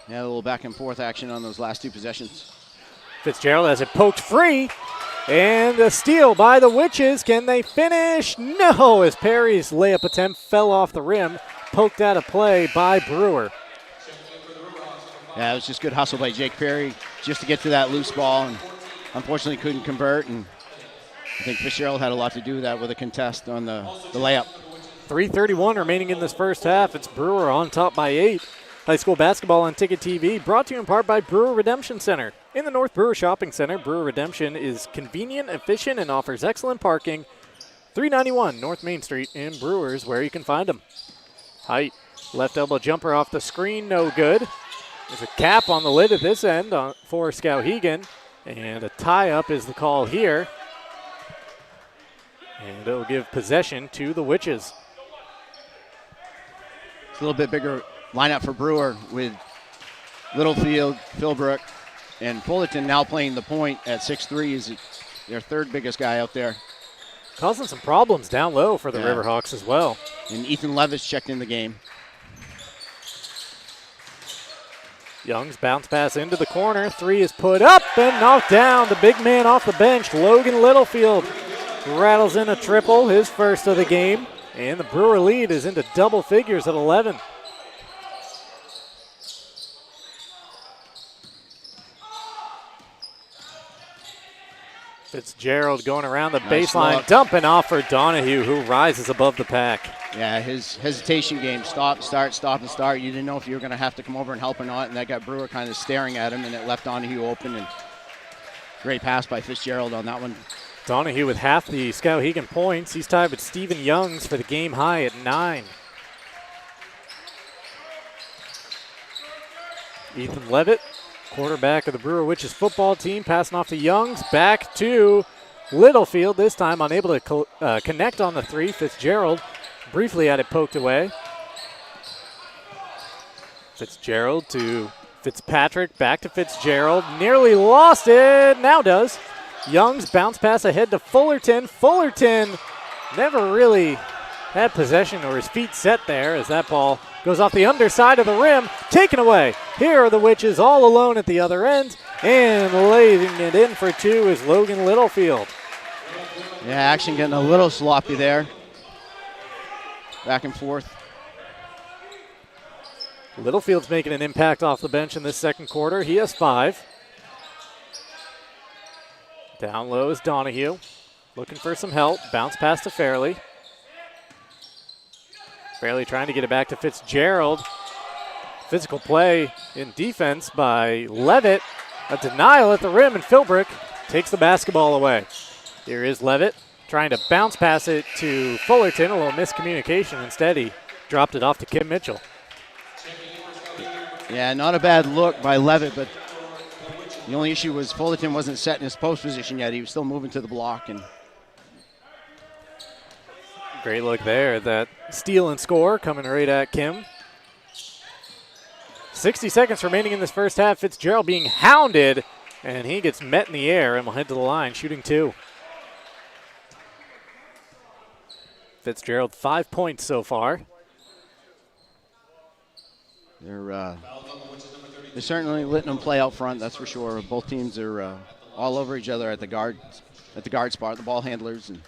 Yeah, a little back and forth action on those last 2 possessions. Fitzgerald has it poked free. And the steal by the Witches. Can they finish? No, as Perry's layup attempt fell off the rim. Poked out of play by Brewer. Yeah, it was just good hustle by Jake Perry just to get to that loose ball, and unfortunately couldn't convert. And I think Fitzgerald had a lot to do with that with a contest on the layup. 3:31 remaining in this first half. It's Brewer on top by 8. High school basketball on Ticket TV, brought to you in part by Brewer Redemption Center. In the North Brewer Shopping Center, Brewer Redemption is convenient, efficient, and offers excellent parking. 391 North Main Street in Brewers, where you can find them. Height, left elbow jumper off the screen, no good. There's a cap on the lid at this end for Skowhegan, and a tie-up is the call here. And it'll give possession to the Witches. It's a little bit bigger lineup for Brewer with Littlefield, Philbrook, and Fullerton now playing the point at 6'3", is their third biggest guy out there. Causing some problems down low for the Riverhawks as well. And Ethan Levis checked in the game. Young's bounce pass into the corner. 3 is put up and knocked down. The big man off the bench, Logan Littlefield, rattles in a triple, his first of the game. And the Brewer lead is into double figures at 11. Fitzgerald going around the Nice baseline, look. dumping off for Donahue, who rises above the pack. Yeah, his hesitation game, stop, start, stop, and start. You didn't know if you were going to have to come over and help or not, and that got Brewer kind of staring at him, and it left Donahue open. And great pass by Fitzgerald on that one. Donahue with half the Skowhegan points. He's tied with Stephen Youngs for the game high at 9. Ethan Levitt, quarterback of the Brewer Witches football team, passing off to Youngs, back to Littlefield, this time unable to connect on the 3. Fitzgerald briefly had it poked away. Fitzgerald to Fitzpatrick, back to Fitzgerald, nearly lost it, now does. Youngs bounce pass ahead to Fullerton. Fullerton never really had possession or his feet set there as that ball goes off the underside of the rim, taken away. Here are the Witches all alone at the other end, and laying it in for 2 is Logan Littlefield. Yeah, action getting a little sloppy there. Back and forth. Littlefield's making an impact off the bench in this second quarter. He has 5. Down low is Donahue, looking for some help. Bounce pass to Fairley. Fairley trying to get it back to Fitzgerald. Physical play in defense by Levitt. A denial at the rim, and Philbrick takes the basketball away. Here is Levitt trying to bounce pass it to Fullerton. A little miscommunication. Instead, he dropped it off to Kim Mitchell. Yeah, not a bad look by Levitt, but the only issue was Fullerton wasn't set in his post position yet. He was still moving to the block. And great look there. That steal and score coming right at Kim. 60 seconds remaining in this first half. Fitzgerald being hounded, and he gets met in the air and will head to the line, shooting 2. Fitzgerald 5 points so far. they're certainly letting them play out front, that's for sure. Both teams are all over each other at the guard spot, the ball handlers. And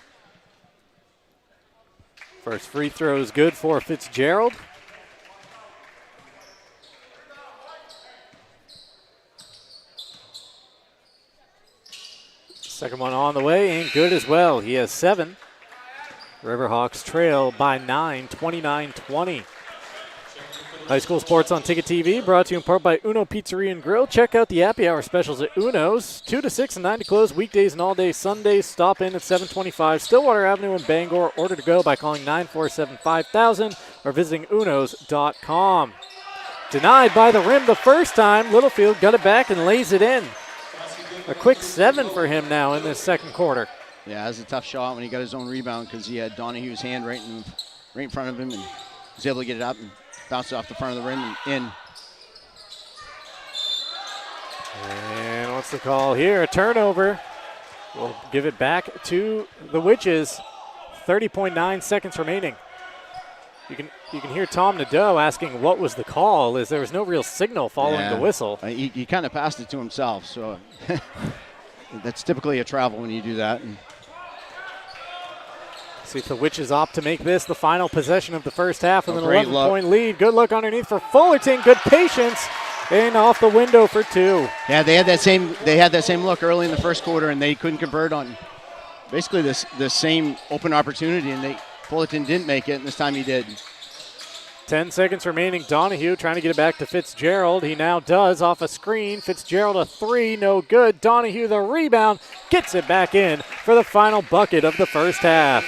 first free throw is good for Fitzgerald. Second one on the way, ain't good as well. He has 7. Riverhawks trail by 9, 29-20. High school sports on Ticket TV, brought to you in part by Uno Pizzeria and Grill. Check out the happy hour specials at Uno's, 2 to 6 and 9 to close, weekdays and all day Sundays. Stop in at 725 Stillwater Avenue in Bangor. Order to go by calling 947-5000 or visiting unos.com. Denied by the rim the first time. Littlefield got it back and lays it in. A quick 7 for him now in this second quarter. yeah, it was a tough shot when he got his own rebound because he had Donahue's hand right in front of him and was able to get it up and bounce it off the front of the rim and in. And what's the call here? A turnover. We'll give it back to the Witches. 30.9 seconds remaining. You can hear Tom Nadeau asking what was the call, as there was no real signal following the whistle. He kind of passed it to himself, so that's typically a travel when you do that. And see if the Witches opt to make this the final possession of the first half with an great 11-point lead. Good look underneath for Fullerton. Good patience. And off the window for 2. Yeah, they had that same look early in the first quarter, and they couldn't convert on basically the same open opportunity, and Fullerton didn't make it, and this time he did. 10 seconds remaining. Donahue trying to get it back to Fitzgerald. He now does off a screen. Fitzgerald a 3, no good. Donahue the rebound, gets it back in for the final bucket of the first half.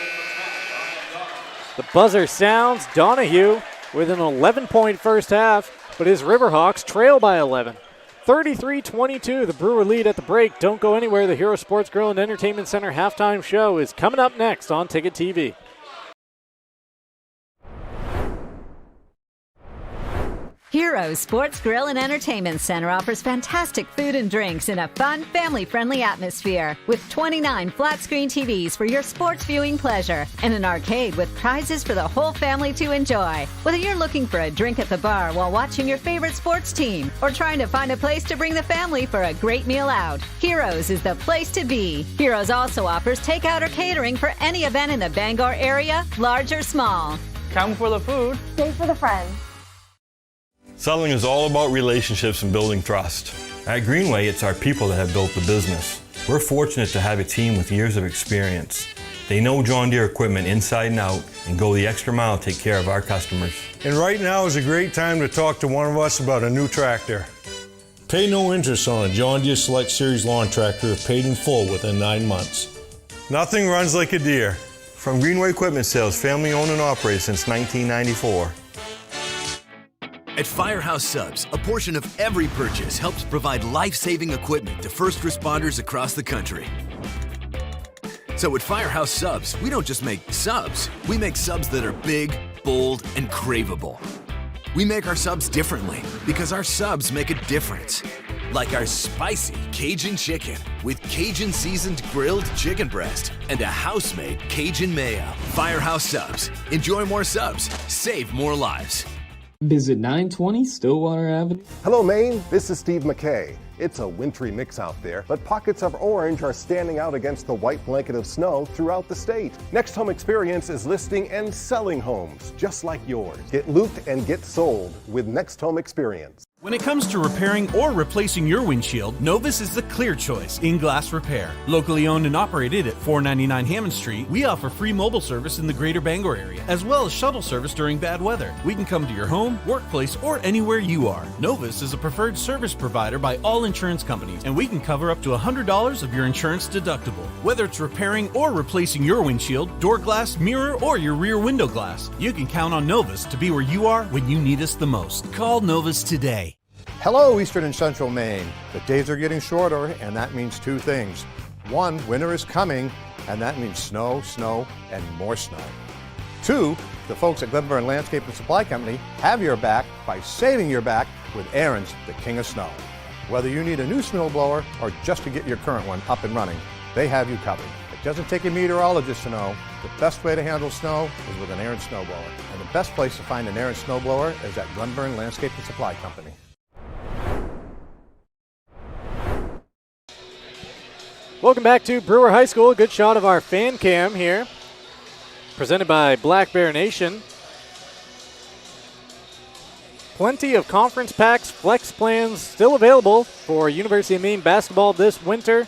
The buzzer sounds. Donahue with an 11-point first half, but his Riverhawks trail by 11. 33-22, the Brewer lead at the break. Don't go anywhere. The Hero Sports Grill and Entertainment Center halftime show is coming up next on Ticket TV. Hero Sports Grill and Entertainment Center offers fantastic food and drinks in a fun, family-friendly atmosphere with 29 flat-screen TVs for your sports viewing pleasure and an arcade with prizes for the whole family to enjoy. Whether you're looking for a drink at the bar while watching your favorite sports team or trying to find a place to bring the family for a great meal out, Heroes is the place to be. Heroes also offers takeout or catering for any event in the Bangor area, large or small. Come for the food. Stay for the friends. Selling is all about relationships and building trust. At Greenway, it's our people that have built the business. We're fortunate to have a team with years of experience. They know John Deere equipment inside and out and go the extra mile to take care of our customers. And right now is a great time to talk to one of us about a new tractor. Pay no interest on a John Deere Select Series lawn tractor if paid in full within 9 months. Nothing runs like a Deere. From Greenway Equipment Sales, family owned and operated since 1994. At Firehouse Subs, a portion of every purchase helps provide life-saving equipment to first responders across the country. So at Firehouse Subs, we don't just make subs, we make subs that are big, bold, and craveable. We make our subs differently because our subs make a difference. Like our spicy Cajun chicken with Cajun seasoned grilled chicken breast and a house-made Cajun mayo. Firehouse Subs. Enjoy more subs. Save more lives. Visit 920 Stillwater Avenue. Hello, Maine. This is Steve McKay. It's a wintry mix out there, but pockets of orange are standing out against the white blanket of snow throughout the state. Next Home Experience is listing and selling homes just like yours. Get looped and get sold with Next Home Experience. When it comes to repairing or replacing your windshield, Novus is the clear choice in glass repair. Locally owned and operated at 499 Hammond Street, we offer free mobile service in the greater Bangor area, as well as shuttle service during bad weather. We can come to your home, workplace, or anywhere you are. Novus is a preferred service provider by all insurance companies, and we can cover up to $100 of your insurance deductible. Whether it's repairing or replacing your windshield, door glass, mirror, or your rear window glass, you can count on Novus to be where you are when you need us the most. Call Novus today. Hello, Eastern and Central Maine. The days are getting shorter, and that means two things. One, winter is coming, and that means snow, snow, and more snow. Two, the folks at Glenburn Landscape and Supply Company have your back by saving your back with Aaron's, the king of snow. Whether you need a new snow blower or just to get your current one up and running, they have you covered. It doesn't take a meteorologist to know the best way to handle snow is with an Aaron snowblower. And the best place to find an Aaron snowblower is at Glenburn Landscape and Supply Company. Welcome back to Brewer High School. A good shot of our fan cam here. Presented by Black Bear Nation. Plenty of conference packs, flex plans still available for University of Maine basketball this winter.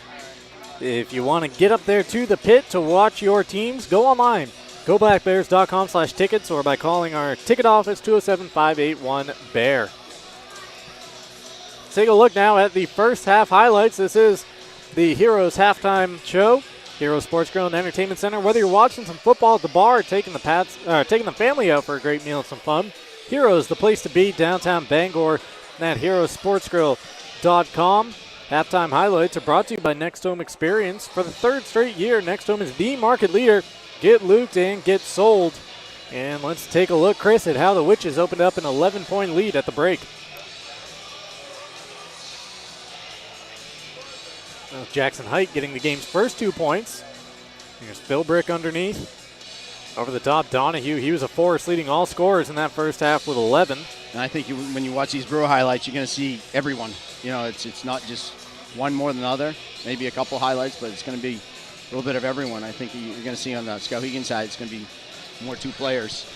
If you want to get up there to the pit to watch your teams, go online. GoBlackBears.com/tickets or by calling our ticket office 207-581-BEAR. Take a look now at the first half highlights. This is the Heroes halftime show, Heroes Sports Grill and Entertainment Center. Whether you're watching some football at the bar or taking the family out for a great meal and some fun, Heroes, the place to be, downtown Bangor, at heroesportsgrill.com. Halftime highlights are brought to you by Next Home Experience. For the third straight year, Next Home is the market leader. Get looped and get sold. And let's take a look, Chris, at how the Witches opened up an 11-point lead at the break. Jackson Height getting the game's first 2 points. Here's Philbrick underneath. Over the top, Donahue. He was a force leading all scorers in that first half with 11. And I think when you watch these Brewer highlights, you're going to see everyone. You know, it's not just one more than the other. Maybe a couple highlights, but it's going to be a little bit of everyone. I think you're going to see on the Skowhegan side, it's going to be more two players.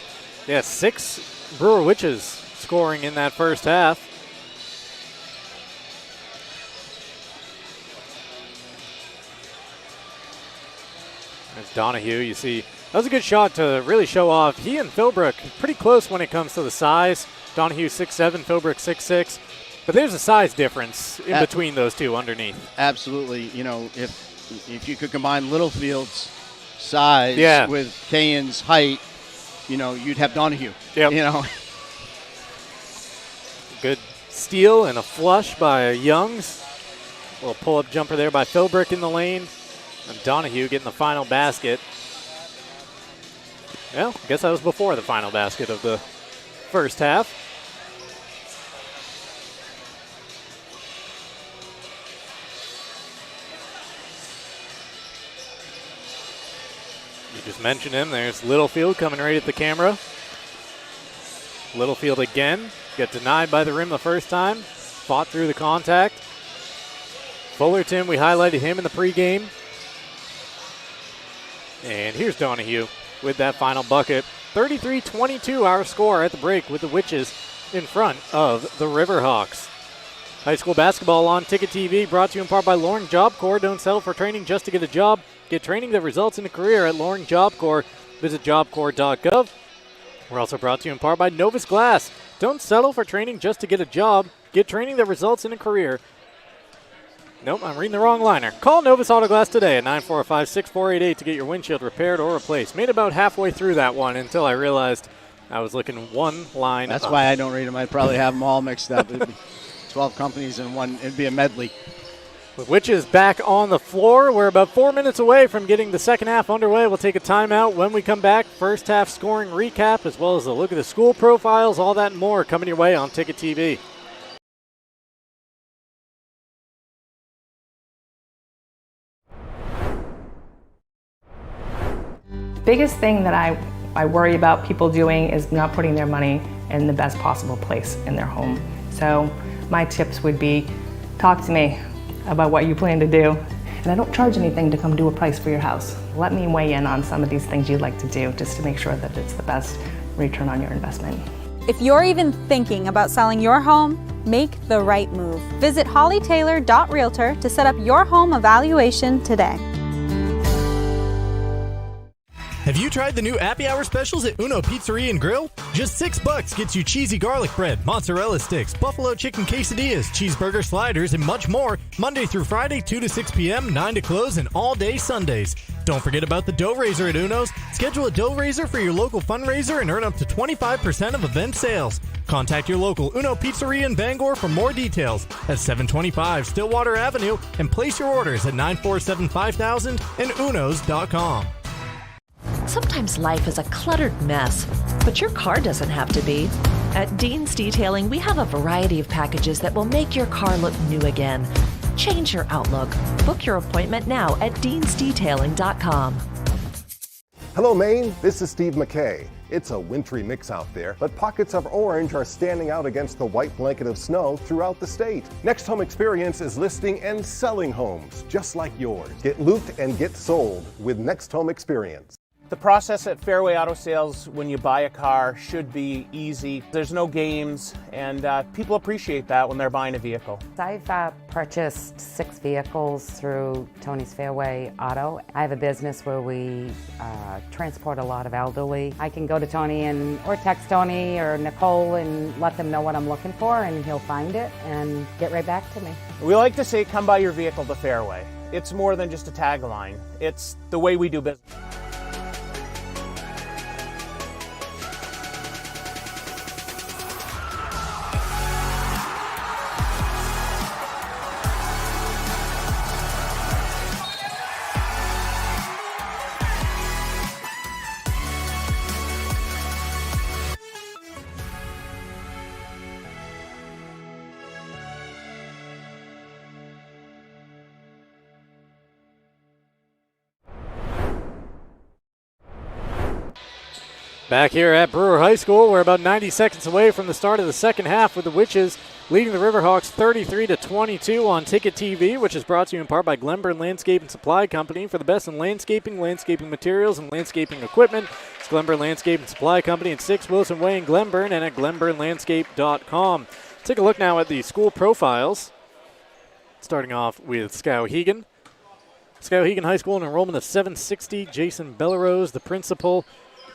Yeah, 6 Brewer Witches scoring in that first half. There's Donahue. You see, that was a good shot to really show off. He and Philbrick pretty close when it comes to the size. Donahue 6'7", Philbrick 6'6". But there's a size difference in between those two underneath. Absolutely. You know, if you could combine Littlefield's size with Kayan's height, you know, you'd have Donahue. Yep. You know. Good steal and a flush by Youngs. A little pull-up jumper there by Philbrick in the lane. And Donahue getting the final basket. Well, I guess that was before the final basket of the first half. You just mentioned him. There's Littlefield coming right at the camera. Littlefield again. Got denied by the rim the first time. Fought through the contact. Fullerton, we highlighted him in the pregame. And here's Donahue with that final bucket. 33-22 our score at the break with the Witches in front of the Riverhawks. High school basketball on Ticket TV, brought to you in part by Loring Job Corps. Don't settle for training just to get a job. Get training that results in a career at Loring Job Corps. Visit jobcorps.gov. We're also brought to you in part by Novus Glass. Don't settle for training just to get a job. Get training that results in a career. Nope, I'm reading the wrong liner. Call Novus Auto Glass today at 945-6488 to get your windshield repaired or replaced. Made about halfway through that one until I realized I was looking one line. That's why I don't read them. I'd probably have them all mixed up. It'd be 12 companies in one. It'd be a medley. With Witches back on the floor, we're about 4 minutes away from getting the second half underway. We'll take a timeout. When we come back, first half scoring recap, as well as a look at the school profiles, all that and more coming your way on Ticket TV. Biggest thing that I worry about people doing is not putting their money in the best possible place in their home. So my tips would be, talk to me about what you plan to do. And I don't charge anything to come do a price for your house. Let me weigh in on some of these things you'd like to do just to make sure that it's the best return on your investment. If you're even thinking about selling your home, make the right move. Visit hollytaylor.realtor to set up your home evaluation today. Have you tried the new happy hour specials at Uno Pizzeria and Grill? Just $6 gets you cheesy garlic bread, mozzarella sticks, buffalo chicken quesadillas, cheeseburger sliders, and much more, Monday through Friday, 2 to 6 p.m., 9 to close, and all day Sundays. Don't forget about the dough raiser at Uno's. Schedule a dough raiser for your local fundraiser and earn up to 25% of event sales. Contact your local Uno Pizzeria in Bangor for more details at 725 Stillwater Avenue and place your orders at 947-5000 and unos.com. Sometimes life is a cluttered mess, but your car doesn't have to be. At Dean's Detailing, we have a variety of packages that will make your car look new again. Change your outlook. Book your appointment now at deansdetailing.com. Hello, Maine. This is Steve McKay. It's a wintry mix out there, but pockets of orange are standing out against the white blanket of snow throughout the state. Next Home Experience is listing and selling homes just like yours. Get looped and get sold with Next Home Experience. The process at Fairway Auto Sales when you buy a car should be easy. There's no games, and people appreciate that when they're buying a vehicle. I've purchased 6 vehicles through Tony's Fairway Auto. I have a business where we transport a lot of elderly. I can go to Tony or text Tony or Nicole and let them know what I'm looking for, and he'll find it and get right back to me. We like to say, come buy your vehicle to Fairway. It's more than just a tagline. It's the way we do business. Back here at Brewer High School, we're about 90 seconds away from the start of the second half with the Witches leading the Riverhawks 33-22 on Ticket TV, which is brought to you in part by Glenburn Landscape and Supply Company. For the best in landscaping materials, and landscaping equipment, it's Glenburn Landscape and Supply Company at 6 Wilson Way in Glenburn and at glenburnlandscape.com. Take a look now at the school profiles, starting off with Skowhegan. Skowhegan High School, an enrollment of 760. Jason Bellerose, the principal.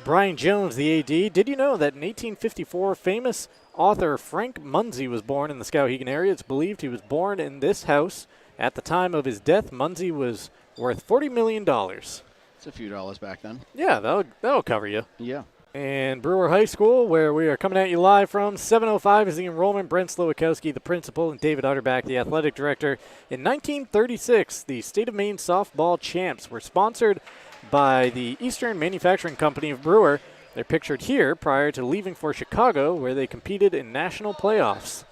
Brian Jones, the AD. Did you know that in 1854, famous author Frank Munsey was born in the Skowhegan area? It's believed he was born in this house. At the time of his death, Munsey was worth $40 million. It's a few dollars back then. Yeah, that'll cover you. Yeah. And Brewer High School, where we are coming at you live from, 705 is the enrollment. Brent Slowakowski, the principal, and David Utterback, the athletic director. In 1936, the State of Maine softball champs were sponsored by the Eastern Manufacturing Company of Brewer. They're pictured here prior to leaving for Chicago, where they competed in national playoffs.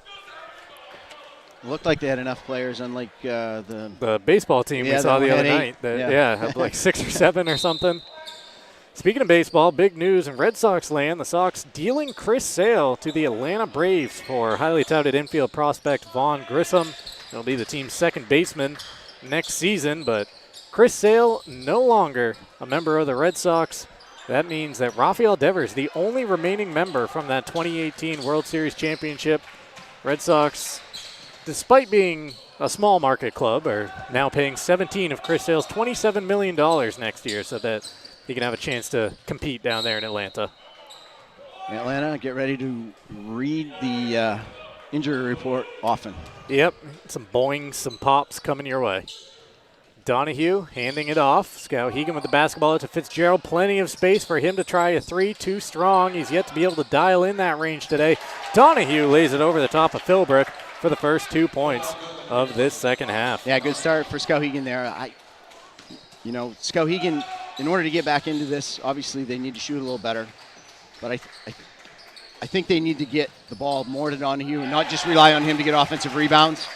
It looked like they had enough players, unlike the baseball team we saw the other night. Had like 6 or 7 or something. Speaking of baseball, big news in Red Sox land. The Sox dealing Chris Sale to the Atlanta Braves for highly touted infield prospect Vaughn Grissom. He'll be the team's second baseman next season, but Chris Sale no longer a member of the Red Sox. That means that Rafael Devers, the only remaining member from that 2018 World Series championship. Red Sox despite being a small market club, are now paying 17 of Chris Sale's $27 million next year so that he can have a chance to compete down there in Atlanta. Atlanta, get ready to read the injury report often. Yep, some boings, some pops coming your way. Donahue handing it off. Skowhegan with the basketball to Fitzgerald. Plenty of space for him to try a three. Too strong. He's yet to be able to dial in that range today. Donahue lays it over the top of Philbrook for the first 2 points of this second half. Yeah, good start for Skowhegan there. Skowhegan, in order to get back into this, obviously they need to shoot a little better. But I think they need to get the ball more to Donahue and not just rely on him to get offensive rebounds.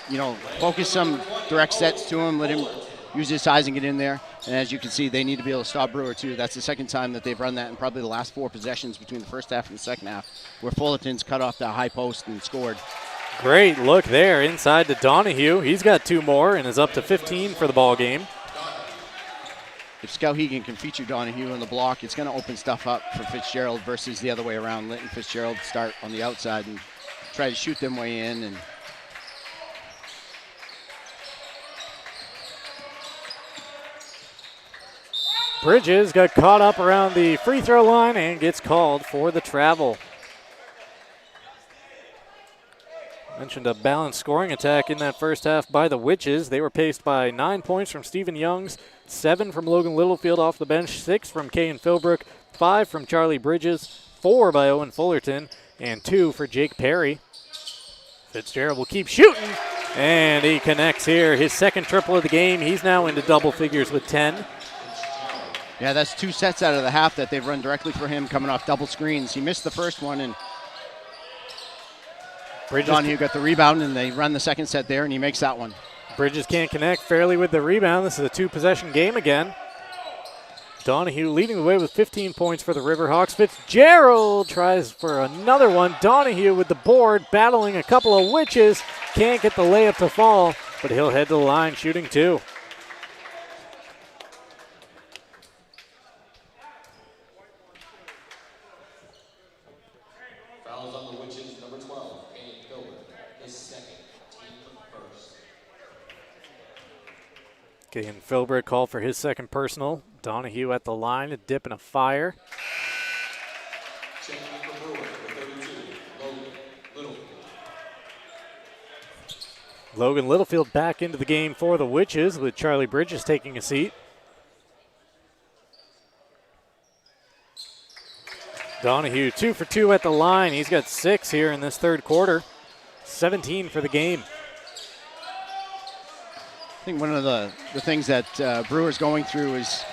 Focus some direct sets to him, let him use his size and get in there. And as you can see, they need to be able to stop Brewer, too. That's the second time that they've run that in probably the last 4 possessions between the first half and the second half, where Fullerton's cut off that high post and scored. Great look there inside to Donahue. He's got 2 more and is up to 15 for the ball game. If Skowhegan can feature Donahue in the block, it's going to open stuff up for Fitzgerald versus the other way around. Letting Fitzgerald start on the outside and try to shoot them way in. And Bridges got caught up around the free throw line and gets called for the travel. Mentioned a balanced scoring attack in that first half by the Witches. They were paced by 9 points from Stephen Youngs, 7 from Logan Littlefield off the bench, 6 from Kayan Philbrook, 5 from Charlie Bridges, 4 by Owen Fullerton, and 2 for Jake Perry. Fitzgerald will keep shooting, and he connects here. His second triple of the game. He's now into double figures with 10. Yeah, that's 2 sets out of the half that they've run directly for him coming off double screens. He missed the first one, and Donahue got the rebound, and they run the second set there, and he makes that one. Bridges can't connect fairly with the rebound. This is a 2-possession game again. Donahue leading the way with 15 points for the Riverhawks. Fitzgerald tries for another one. Donahue with the board, battling a couple of Witches. Can't get the layup to fall, but he'll head to the line shooting 2. Kayan Philbrook called for his second personal. Donahue at the line, a dip and a fire. Logan Littlefield back into the game for the Witches with Charlie Bridges taking a seat. Donahue 2 for 2 at the line. He's got 6 here in this third quarter. 17 for the game. I think one of the things that Brewer's going through is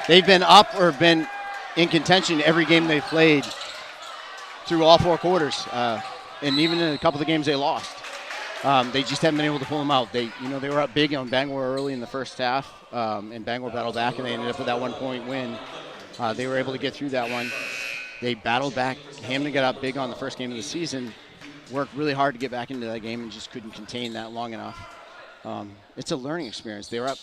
they've been up or been in contention every game they've played through all 4 quarters, and even in a couple of the games they lost. They just haven't been able to pull them out. They were up big on Bangor early in the first half, and Bangor battled back, and they ended up with that 1-point win. They were able to get through that one. They battled back. Hamden got up big on the first game of the season, worked really hard to get back into that game, and just couldn't contain that long enough. It's a learning experience. They were up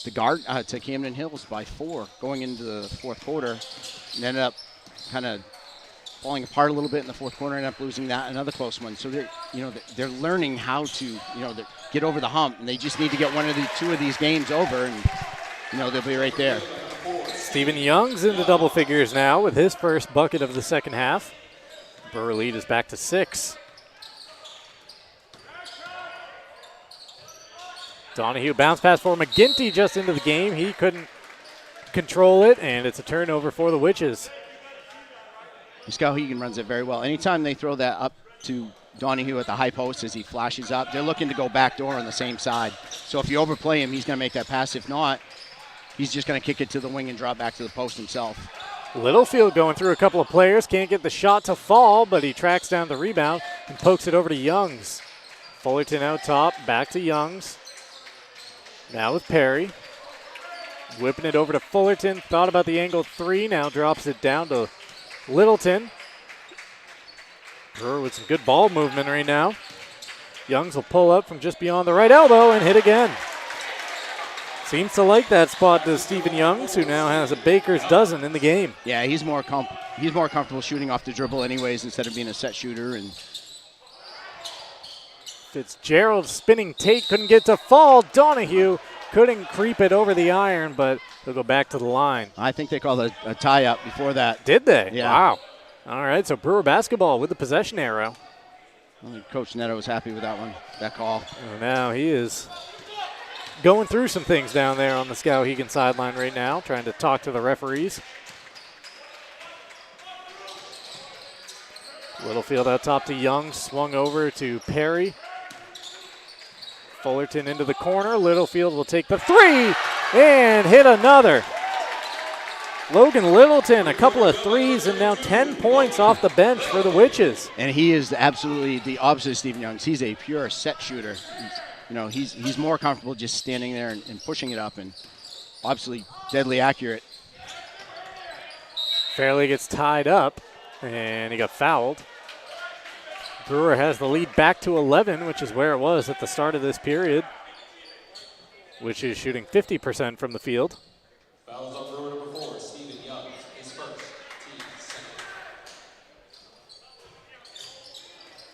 to Camden Hills by 4 going into the fourth quarter, and ended up kind of falling apart a little bit in the fourth quarter, and ended up losing that another close one. So they're learning how to get over the hump, and they just need to get 1 or 2 of these games over, and they'll be right there. Stephen Young's into double figures now with his first bucket of the second half. Brewer lead is back to 6. Donahue bounce pass for McGinty just into the game. He couldn't control it, and it's a turnover for the Witches. Skowhegan runs it very well. Anytime they throw that up to Donahue at the high post as he flashes up, they're looking to go backdoor on the same side. So if you overplay him, he's going to make that pass. If not, he's just going to kick it to the wing and drop back to the post himself. Littlefield going through a couple of players. Can't get the shot to fall, but he tracks down the rebound and pokes it over to Youngs. Fullerton out top, back to Youngs. Now with Perry. Whipping it over to Fullerton. Thought about the angled 3. Now drops it down to Littleton. Brewer with some good ball movement right now. Youngs will pull up from just beyond the right elbow and hit again. Seems to like that spot to Stephen Youngs, who now has a baker's dozen in the game. Yeah, he's more comfortable shooting off the dribble anyways instead of being a set shooter. And Fitzgerald spinning Tate, couldn't get to fall. Donahue couldn't creep it over the iron, but they'll go back to the line. I think they called a tie-up before that. Did they? Yeah. Wow. All right, so Brewer basketball with the possession arrow. I think Coach Neto was happy with that one, that call. Oh, now he is going through some things down there on the Skowhegan sideline right now, trying to talk to the referees. Littlefield out top to Young, swung over to Perry. Fullerton into the corner. Littlefield will take the three and hit another. Logan Littleton, a couple of threes and now 10 points off the bench for the Witches. And he is absolutely the opposite of Stephen Youngs. He's a pure set shooter. He's more comfortable just standing there and pushing it up, and obviously deadly accurate. Fairley gets tied up, and he got fouled. Brewer has the lead back to 11, which is where it was at the start of this period, which is shooting 50% from the field. Fouls on Brewer number 4, Stephen Young is first, team second.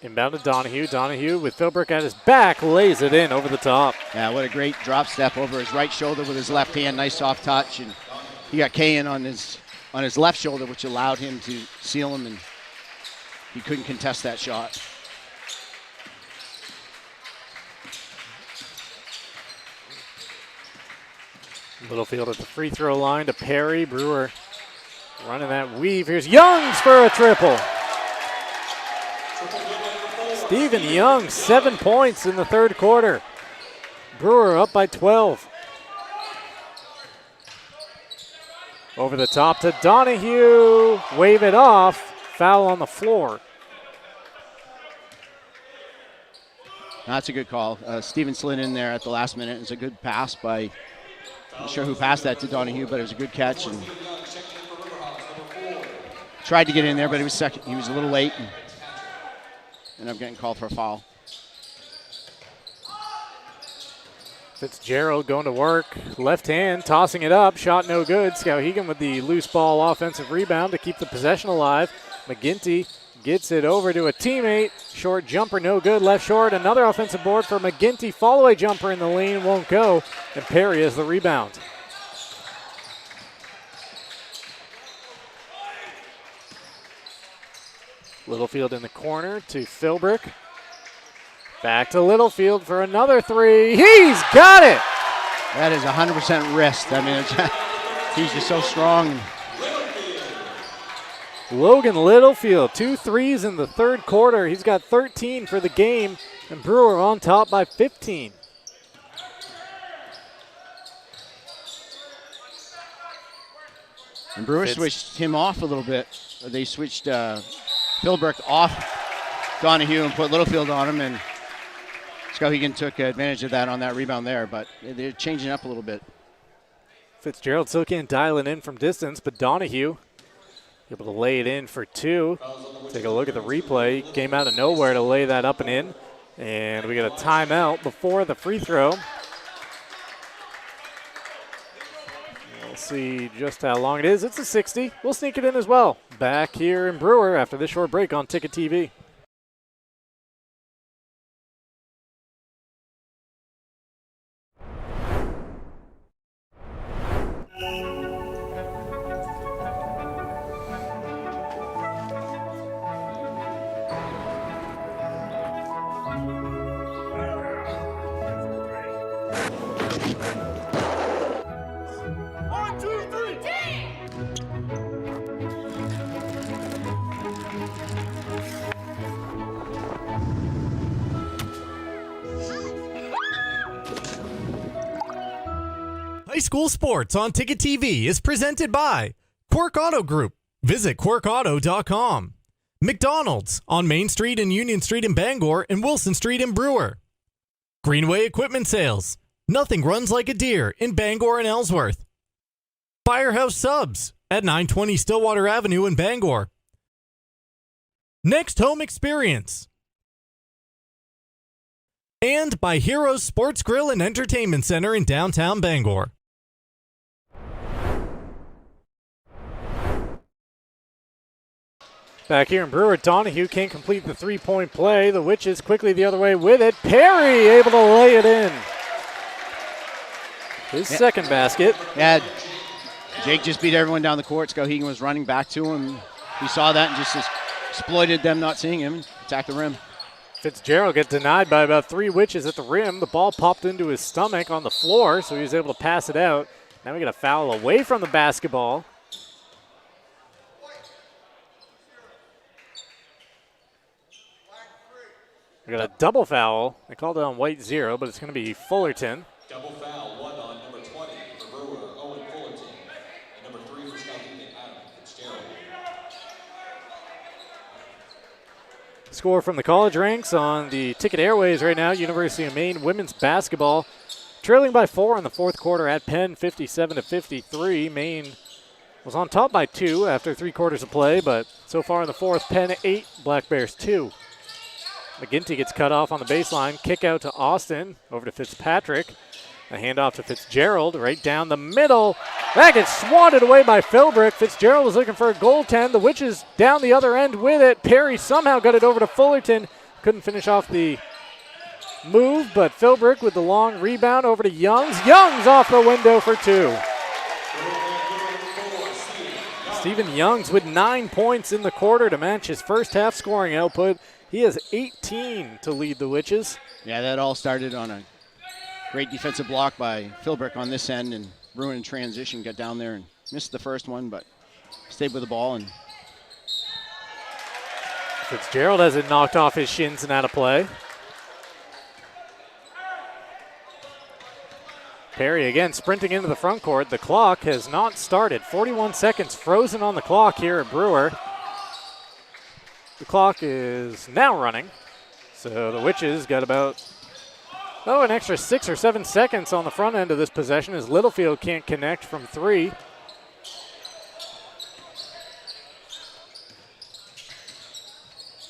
Inbound to Donahue. Donahue with Philbrick at his back, lays it in over the top. Yeah, what a great drop step over his right shoulder with his left hand. Nice soft touch, and he got Kayan on his left shoulder, which allowed him to seal him, and he couldn't contest that shot. Littlefield at the free throw line to Perry. Brewer running that weave. Here's Youngs for a triple. Stephen Young, 7 points in the third quarter. Brewer up by 12. Over the top to Donahue. Wave it off. Foul on the floor. That's a good call. Steven slid in there at the last minute. It's a good pass by, not sure who passed that to Donahue, but it was a good catch. And tried to get in there, but he was a little late and ended up getting called for a foul. Fitzgerald going to work. Left hand, tossing it up. Shot no good. Skowhegan with the loose ball offensive rebound to keep the possession alive. McGinty gets it over to a teammate. Short jumper, no good. Left short. Another offensive board for McGinty. Fall-away jumper in the lane, won't go. And Perry has the rebound. Littlefield in the corner to Philbrick. Back to Littlefield for another three. He's got it! That is 100% wrist. I mean, he's just so strong. Logan Littlefield, 2 threes in the third quarter. He's got 13 for the game, and Brewer on top by 15. And Brewer switched him off a little bit. They switched Philbrick off Donahue and put Littlefield on him, and Skowhegan took advantage of that on that rebound there, but they're changing up a little bit. Fitzgerald still can't dial it in from distance, but Donahue able to lay it in for 2. Take a look at the replay. Came out of nowhere to lay that up and in. And we get a timeout before the free throw. We'll see just how long it is. It's a 60. We'll sneak it in as well. Back here in Brewer after this short break on Ticket TV. High school sports on Ticket TV is presented by Quirk Auto Group. Visit quirkauto.com. McDonald's on Main Street and Union Street in Bangor and Wilson Street in Brewer. Greenway Equipment Sales. Nothing runs like a deer in Bangor and Ellsworth. Firehouse Subs at 920 Stillwater Avenue in Bangor. Next Home Experience. And by Heroes Sports Grill and Entertainment Center in downtown Bangor. Back here in Brewer, Donahue can't complete the three-point play. The Witches quickly the other way with it. Perry able to lay it in. His second basket. Yeah, Jake just beat everyone down the court. Skowhegan was running back to him. He saw that and just exploited them not seeing him. Attacked the rim. Fitzgerald gets denied by about 3 Witches at the rim. The ball popped into his stomach on the floor, so he was able to pass it out. Now we get a foul away from the basketball. We got a double foul. They called it on White 0, but it's going to be Fullerton. Double foul, 1 on number 20 for Brewer, Owen Fullerton. And number 3 for Skowhegan, Adam Fitzgerald. Score from the college ranks on the Ticket Airways right now. University of Maine women's basketball trailing by 4 in the fourth quarter at Penn, 57-53. Maine was on top by 2 after 3 quarters of play, but so far in the fourth, Penn 8, Black Bears 2. McGinty gets cut off on the baseline. Kick out to Austin. Over to Fitzpatrick. A handoff to Fitzgerald right down the middle. That gets swatted away by Philbrick. Fitzgerald was looking for a goaltend. The Witches down the other end with it. Perry somehow got it over to Fullerton. Couldn't finish off the move, but Philbrick with the long rebound over to Youngs. Youngs off the window for 2. Stephen Youngs with 9 points in the quarter to match his first half scoring output. He has 18 to lead the Witches. Yeah, that all started on a great defensive block by Philbrick on this end, and Bruin in transition got down there and missed the first one, but stayed with the ball. And Fitzgerald has it knocked off his shins and out of play. Perry again sprinting into the front court. The clock has not started. 41 seconds frozen on the clock here at Brewer. The clock is now running, so the Witches got about an extra 6 or 7 seconds on the front end of this possession as Littlefield can't connect from 3.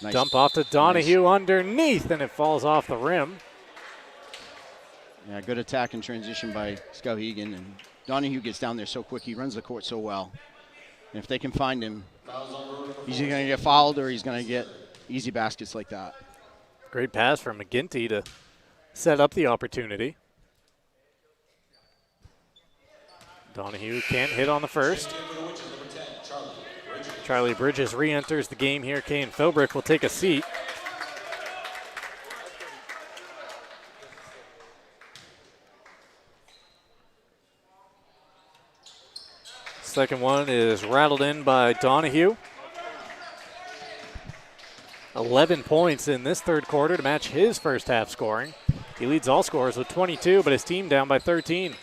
Nice. Dump off to Donahue underneath, and it falls off the rim. Yeah, good attack and transition by Skowhegan, and Donahue gets down there so quick. He runs the court so well. And if they can find him, he's either going to get fouled or he's going to get easy baskets like that. Great pass from McGinty to set up the opportunity. Donahue can't hit on the first. Charlie Bridges re-enters the game here. Kane Philbrick will take a seat. Second one is rattled in by Donahue. 11 points in this third quarter to match his first half scoring. He leads all scorers with 22, but his team down by 13.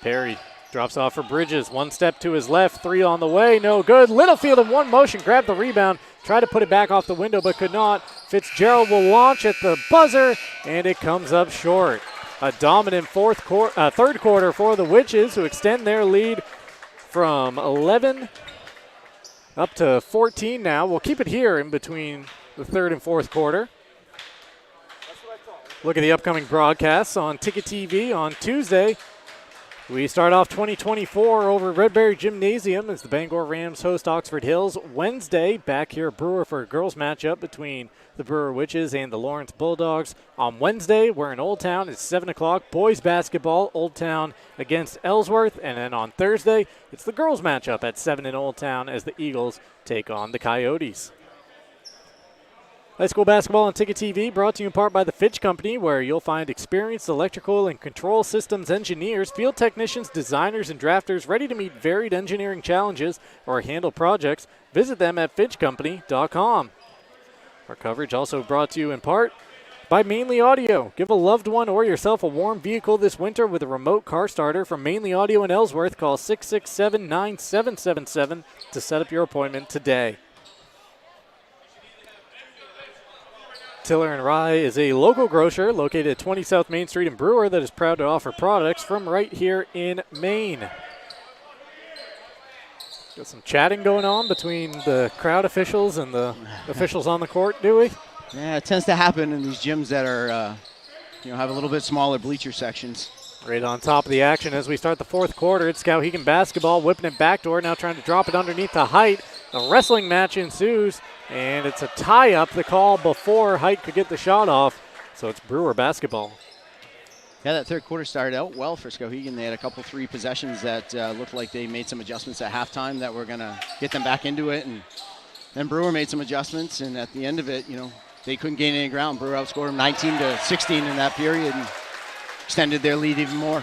Perry drops off for Bridges. 1 step to his left, 3 on the way, no good. Littlefield in one motion grabbed the rebound, tried to put it back off the window, but could not. Fitzgerald will launch at the buzzer, and it comes up short. A dominant third quarter for the Witches, who extend their lead from 11 up to 14 now. We'll keep it here in between the third and fourth quarter. Look at the upcoming broadcasts on Ticket TV on Tuesday. We start off 2024 over Redberry Gymnasium as the Bangor Rams host Oxford Hills. Wednesday, back here at Brewer for a girls matchup between the Brewer Witches and the Lawrence Bulldogs. On Wednesday, we're in Old Town. It's 7 o'clock. Boys basketball, Old Town against Ellsworth. And then on Thursday, it's the girls matchup at 7 in Old Town as the Eagles take on the Coyotes. High school basketball on Ticket TV brought to you in part by the Fitch Company, where you'll find experienced electrical and control systems engineers, field technicians, designers, and drafters ready to meet varied engineering challenges or handle projects. Visit them at fitchcompany.com. Our coverage also brought to you in part by Mainly Audio. Give a loved one or yourself a warm vehicle this winter with a remote car starter from Mainly Audio in Ellsworth. Call 667-9777 to set up your appointment today. Tiller and Rye is a local grocer located at 20 South Main Street in Brewer that is proud to offer products from right here in Maine. Got some chatting going on between the crowd officials and the officials on the court, do we? Yeah, it tends to happen in these gyms that are, have a little bit smaller bleacher sections. Right on top of the action as we start the fourth quarter. It's Skowhegan basketball, whipping it backdoor, now trying to drop it underneath the Height. A wrestling match ensues, and it's a tie-up, the call before Height could get the shot off. So it's Brewer basketball. Yeah, that third quarter started out well for Skowhegan. They had a couple three possessions that looked like they made some adjustments at halftime that were going to get them back into it. And then Brewer made some adjustments, and at the end of it, they couldn't gain any ground. Brewer outscored them 19-16 in that period and extended their lead even more.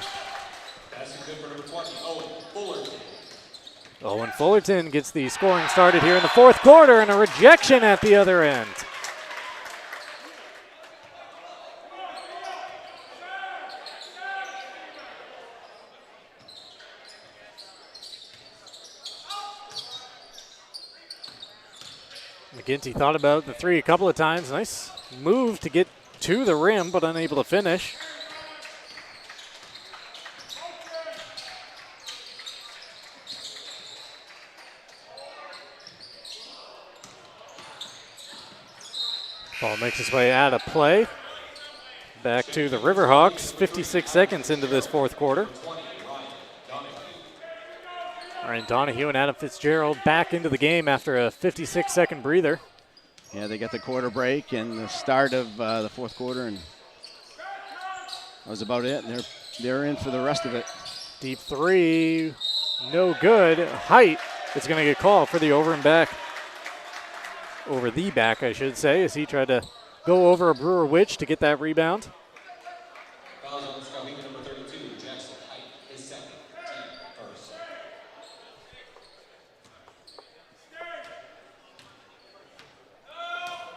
Owen Fullerton gets the scoring started here in the fourth quarter, and a rejection at the other end. McGinty thought about the three a couple of times. Nice move to get to the rim, but unable to finish. Ball makes its way out of play. Back to the Riverhawks, 56 seconds into this fourth quarter. Ryan Donahue and Adam Fitzgerald back into the game after a 56-second breather. Yeah, they got the quarter break and the start of the fourth quarter, and that was about it. And they're in for the rest of it. Deep three, no good. Height is going to get called for the over the back, I should say, as he tried to go over a Brewer Witch to get that rebound.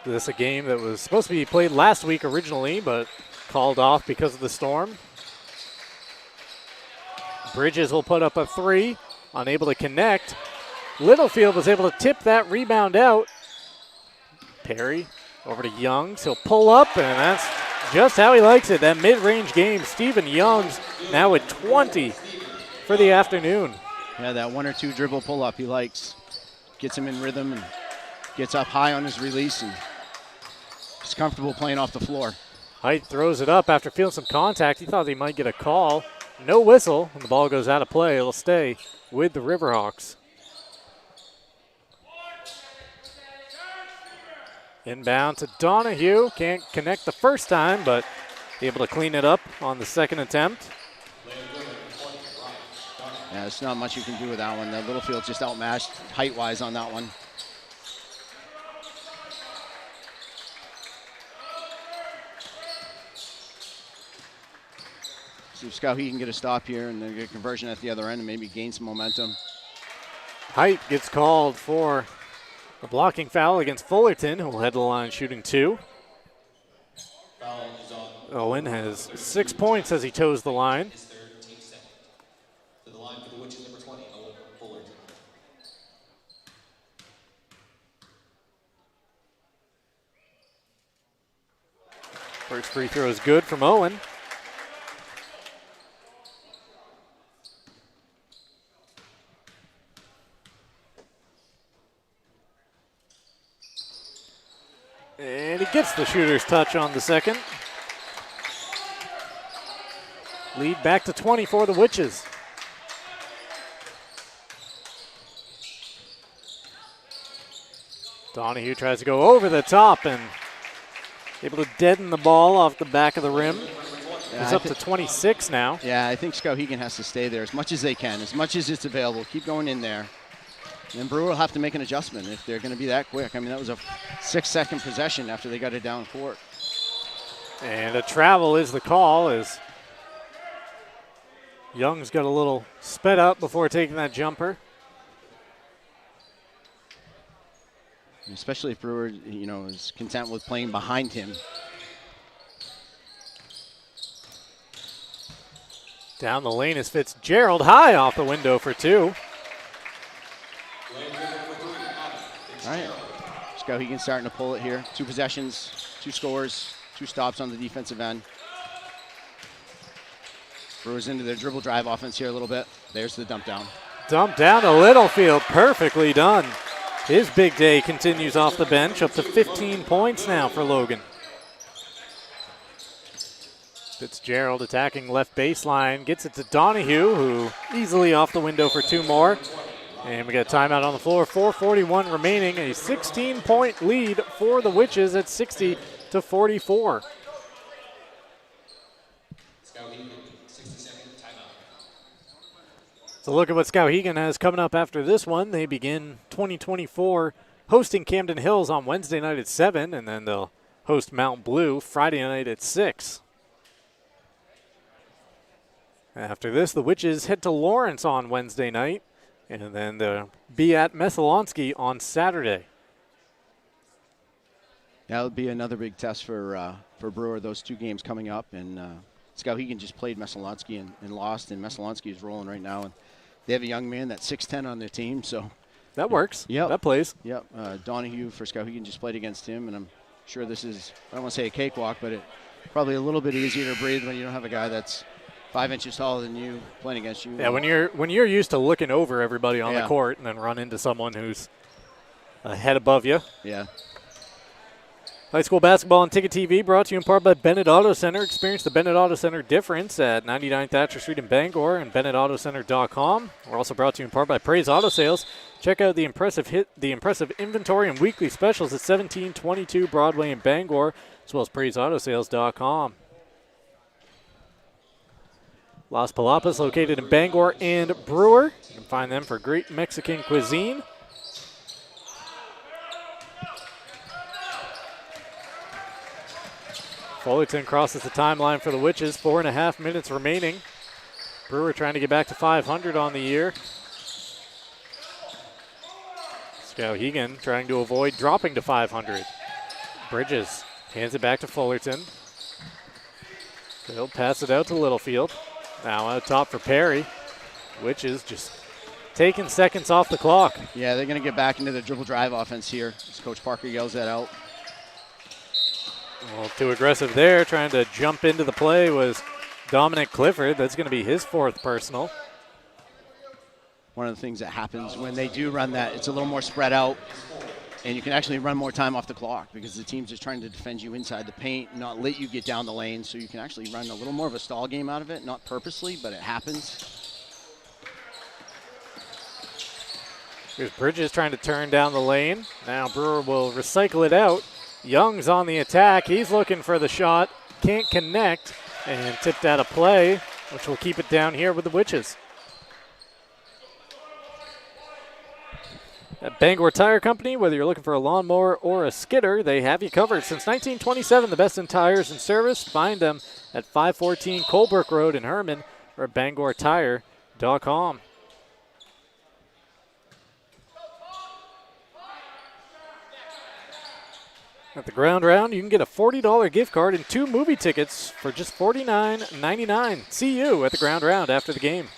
This is a game that was supposed to be played last week originally, but called off because of the storm. Bridges will put up a three, unable to connect. Littlefield was able to tip that rebound out. Perry over to Youngs. He'll pull up, and that's just how he likes it. That mid-range game. Stephen Youngs now at 20 for the afternoon. Yeah, that one or two dribble pull-up he likes. Gets him in rhythm and gets up high on his release, and he's comfortable playing off the floor. Height throws it up after feeling some contact. He thought he might get a call. No whistle, and the ball goes out of play. It'll stay with the Riverhawks. Inbound to Donahue. Can't connect the first time, but able to clean it up on the second attempt. Yeah, there's not much you can do with that one. Littlefield's just outmatched height-wise on that one. See if Skowhegan can get a stop here and then get a conversion at the other end and maybe gain some momentum. Height gets called for a blocking foul against Fullerton, who will head to the line shooting two. Owen has 6 points as he toes the line. First free throw is good from Owen. And he gets the shooter's touch on the second. Lead back to 20 for the Witches. Donahue tries to go over the top and able to deaden the ball off the back of the rim. It's up to 26 now. Yeah, I think Skowhegan has to stay there as much as they can, as much as it's available. Keep going in there. And then Brewer will have to make an adjustment if they're going to be that quick. I mean, that was a 6-second possession after they got it down court. And a travel is the call as Young's got a little sped up before taking that jumper. Especially if Brewer, is content with playing behind him. Down the lane is Fitzgerald, high off the window for two. All right, Skowhegan starting to pull it here. 2 possessions, 2 scores, 2 stops on the defensive end. Brewers into their dribble drive offense here a little bit. There's the dump down. Dump down to Littlefield, perfectly done. His big day continues off the bench, up to 15 points now for Logan. Fitzgerald attacking left baseline, gets it to Donahue, who easily off the window for 2 more. And we got a timeout on the floor, 4:41 remaining, a 16-point lead for the Witches at 60-44. So look at what Skowhegan has coming up after this one. They begin 2024 hosting Camden Hills on Wednesday night at 7, and then they'll host Mount Blue Friday night at 6. After this, the Witches head to Lawrence on Wednesday night, and then they'll be at Messalonskee on Saturday. That would be another big test for Brewer, those 2 games coming up. And Skowhegan just played Messalonskee and lost, and Messalonskee is rolling right now. And they have a young man that's 6'10" on their team, so. That works. Yeah, that plays. Yep. Donahue for Skowhegan just played against him, and I'm sure this is, I don't want to say a cakewalk, but it probably a little bit easier to breathe when you don't have a guy that's 5 inches taller than you playing against you. Yeah, when you're used to looking over everybody on the court and then run into someone who's a head above you. Yeah. High school basketball on Ticket TV brought to you in part by Bennett Auto Center. Experience the Bennett Auto Center difference at 99 Thatcher Street in Bangor and BennettAutoCenter.com. We're also brought to you in part by Praise Auto Sales. Check out the impressive inventory and weekly specials at 1722 Broadway in Bangor, as well as PraiseAutoSales.com. Las Palapas, located in Bangor and Brewer. You can find them for great Mexican cuisine. Fullerton crosses the timeline for the Witches. 4.5 minutes remaining. Brewer trying to get back to 500 on the year. Skowhegan trying to avoid dropping to 500. Bridges hands it back to Fullerton. He'll pass it out to Littlefield. Now out top for Perry. Witches just taking seconds off the clock. Yeah, they're going to get back into the dribble drive offense here, as Coach Parker yells that out. Well, too aggressive there. Trying to jump into the play was Dominic Clifford. That's going to be his 4th personal. One of the things that happens when they do run that, it's a little more spread out, and you can actually run more time off the clock because the team's just trying to defend you inside the paint, not let you get down the lane, so you can actually run a little more of a stall game out of it, not purposely, but it happens. Here's Bridges trying to turn down the lane. Now Brewer will recycle it out. Young's on the attack. He's looking for the shot. Can't connect, and tipped out of play, which will keep it down here with the Witches. At Bangor Tire Company, whether you're looking for a lawnmower or a skidder, they have you covered. Since 1927, the best in tires and service. Find them at 514 Colebrook Road in Herman or at BangorTire.com. At the ground round, you can get a $40 gift card and 2 movie tickets for just $49.99. See you at the ground round after the game.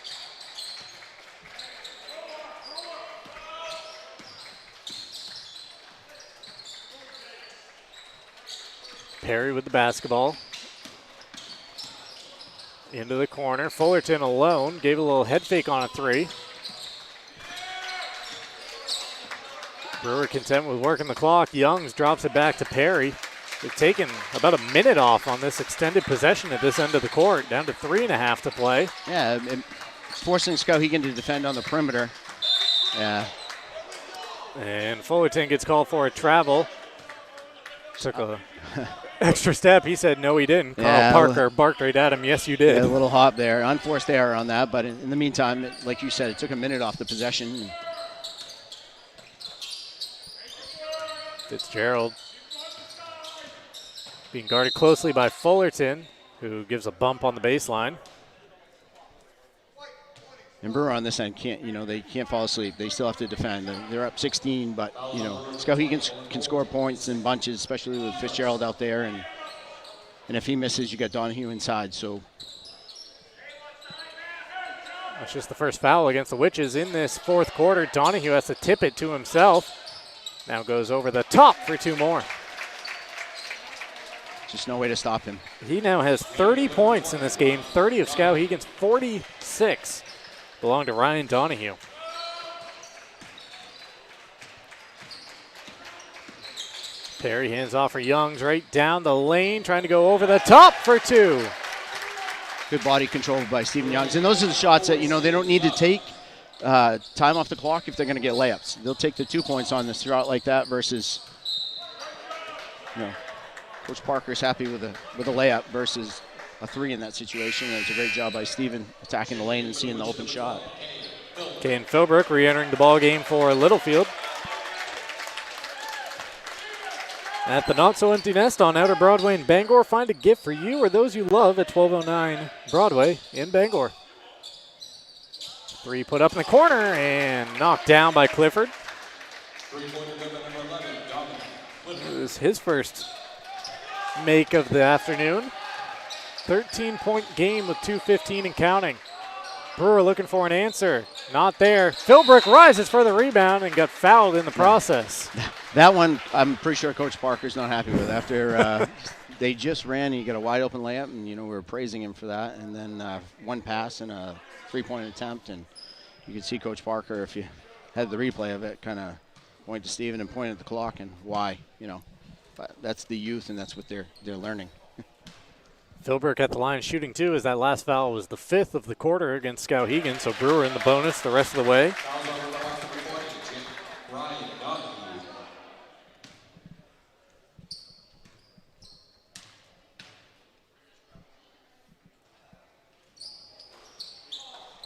Perry with the basketball. Into the corner. Fullerton alone. Gave a little head fake on a 3. Brewer content with working the clock. Youngs drops it back to Perry. They've taken about a minute off on this extended possession at this end of the court. Down to 3.5 to play. Yeah, forcing Skowhegan to defend on the perimeter. Yeah. And Fullerton gets called for a travel. Took a extra step. He said no, he didn't. Yeah, Carl Parker barked right at him. Yes, you did. Yeah, a little hop there. Unforced error on that, but in the meantime, like you said, it took a minute off the possession. Fitzgerald being guarded closely by Fullerton, who gives a bump on the baseline. And Brewer on this end they can't fall asleep. They still have to defend. They're up 16, but Skowhegan can score points in bunches, especially with Fitzgerald out there. And if he misses, you got Donahue inside. So that's just the first foul against the Witches in this 4th quarter. Donahue has to tip it to himself. Now goes over the top for 2 more. Just no way to stop him. He now has 30 points in this game. 30 of Skowhegan's 46 belong to Ryan Donahue. Perry hands off for Youngs right down the lane, trying to go over the top for 2. Good body control by Stephen Youngs. And those are the shots that, they don't need to take time off the clock if they're going to get layups. They'll take the 2 points on this throughout like that versus, Coach Parker's happy with a layup versus a 3 in that situation. And it's a great job by Stephen attacking the lane and seeing the open shot. Kane Philbrook re-entering the ball game for Littlefield. At the not-so-empty nest on Outer Broadway in Bangor, find a gift for you or those you love at 1209 Broadway in Bangor. 3 put up in the corner and knocked down by Clifford. This is his first make of the afternoon. 13-point game with 2:15 and counting. Brewer looking for an answer. Not there. Philbrook rises for the rebound and got fouled in the process. That one, I'm pretty sure Coach Parker's not happy with. After they just ran, he got a wide open layup, and we were praising him for that. And then one pass and a 3-point attempt, and you could see Coach Parker, if you had the replay of it, kind of point to Steven and point at the clock and why. But that's the youth, and that's what they're learning. Philbrook at the line shooting 2 as that last foul was the 5th of the quarter against Skowhegan. So Brewer in the bonus the rest of the way.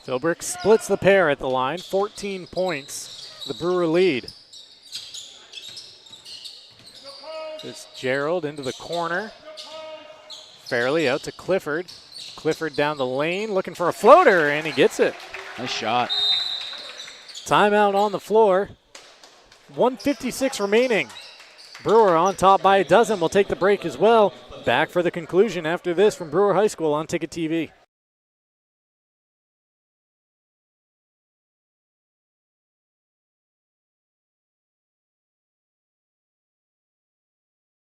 Philbrook splits the pair at the line. 14 points, the Brewer lead. It's Gerald into the corner. Fairly out to Clifford. Clifford down the lane looking for a floater, and he gets it. Nice shot. Timeout on the floor. 1:56 remaining. Brewer on top by a dozen. Will take the break as well. Back for the conclusion after this from Brewer High School on Ticket TV.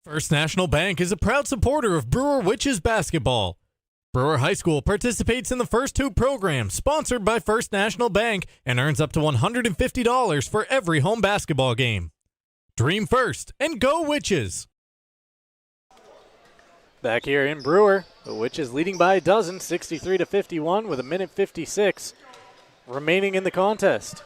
First National Bank is a proud supporter of Brewer Witches basketball. Brewer High School participates in the first 2 programs sponsored by First National Bank and earns up to $150 for every home basketball game. Dream first and go Witches! Back here in Brewer, the Witches leading by a dozen, 63-51 with 1:56 remaining in the contest.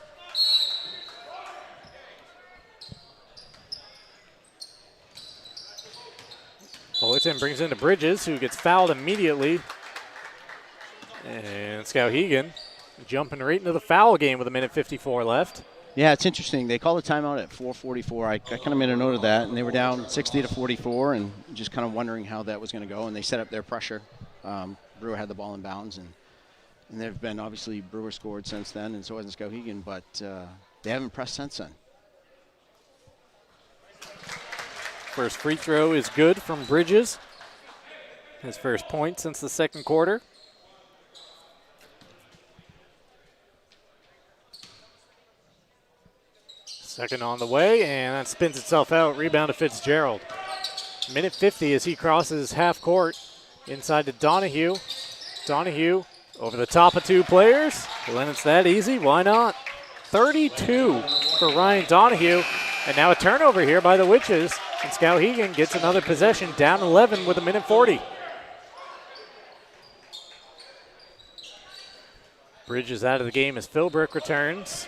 Fullerton brings into Bridges, who gets fouled immediately. And Skowhegan jumping right into the foul game with 1:54 left. Yeah, it's interesting. They called a timeout at 4:44. I kind of made a note of that, and they were down 60-44, and just kind of wondering how that was going to go. And they set up their pressure. Brewer had the ball in bounds, and they've been obviously Brewer scored since then, and so hasn't Skowhegan, but they haven't pressed since then. First free throw is good from Bridges. His first point since the second quarter. Second on the way, and that spins itself out. Rebound to Fitzgerald. 1:50 as he crosses half court inside to Donahue. Donahue over the top of 2 players. When it's that easy, why not? 32 for Ryan Donahue. And now a turnover here by the Witches. And Skowhegan gets another possession, down 11 with 1:40. Bridges out of the game as Philbrook returns.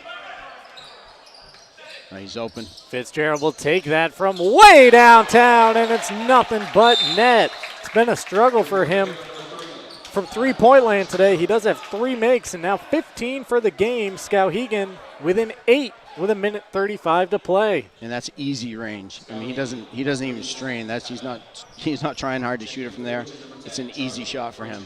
He's open. Fitzgerald will take that from way downtown, and it's nothing but net. It's been a struggle for him from 3-point land today. He does have 3 makes, and now 15 for the game. Skowhegan within 8 with 1:35 to play. And that's easy range. I mean, he doesn't even strain. He's not trying hard to shoot it from there. It's an easy shot for him.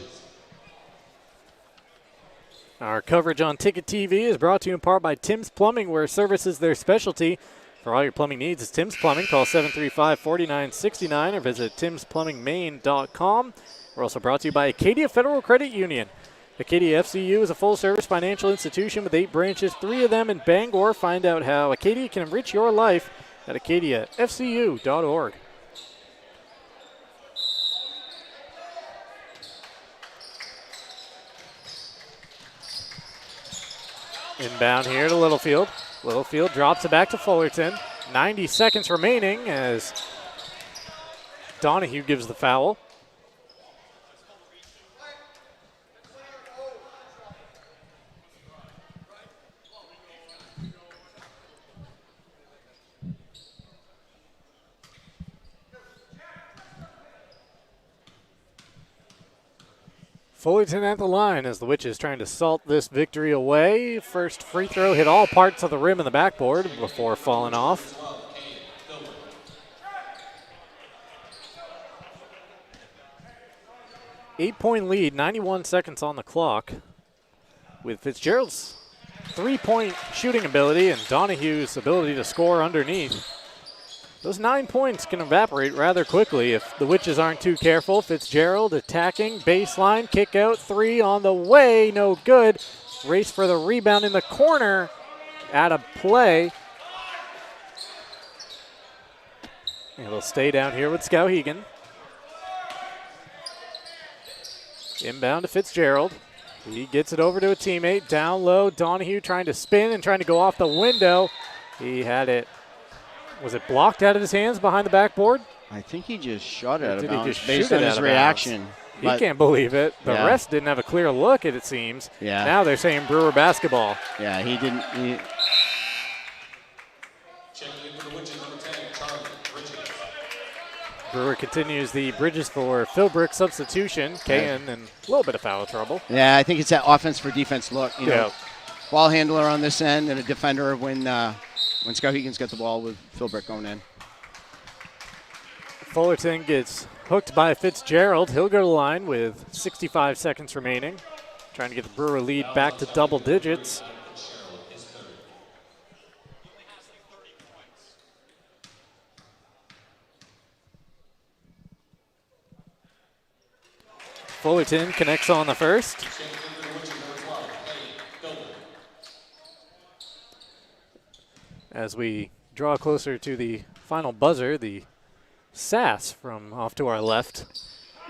Our coverage on Ticket TV is brought to you in part by Tim's Plumbing, where service is their specialty. For all your plumbing needs, it's Tim's Plumbing. Call 735-4969 or visit timsplumbingmaine.com. We're also brought to you by Acadia Federal Credit Union. Acadia FCU is a full-service financial institution with 8 branches, 3 of them in Bangor. Find out how Acadia can enrich your life at acadiafcu.org. Inbound here to Littlefield. Littlefield drops it back to Fullerton. 90 seconds remaining as Donahue gives the foul. Fullerton at the line as the Witches trying to salt this victory away. First free throw hit all parts of the rim and the backboard before falling off. Eight-point lead, 91 seconds on the clock. With Fitzgerald's three-point shooting ability and Donahue's ability to score underneath, those 9 points can evaporate rather quickly if the Witches aren't too careful. Fitzgerald attacking, baseline, kick out, three on the way, no good. Race for the rebound in the corner, out of play. And they'll stay down here with Skowhegan. Inbound to Fitzgerald. He gets it over to a teammate, down low. Donahue trying to spin and trying to go off the window. He had it. Was it blocked out of his hands behind the backboard? I think he just shot it out of Did he bounds just based shoot on it his out of reaction. bounds? He can't believe it. The rest didn't have a clear look at it seems. Yeah. Now they're saying Brewer basketball. Yeah, he didn't. Checking in for the Witches, number 10, Charlie Bridges. Brewer continues the Bridges for Philbrick substitution. Kayan and a little bit of foul trouble. Yeah, I think it's that offense for defense look. You know, Yeah. ball handler on this end and a defender when Skowhegan's got the ball with Philbrick going in. Fullerton gets hooked by Fitzgerald. He'll go to the line with 65 seconds remaining. Trying to get the Brewer lead back to double digits. Fullerton connects on the first. As we draw closer to the final buzzer, the sass from off to our left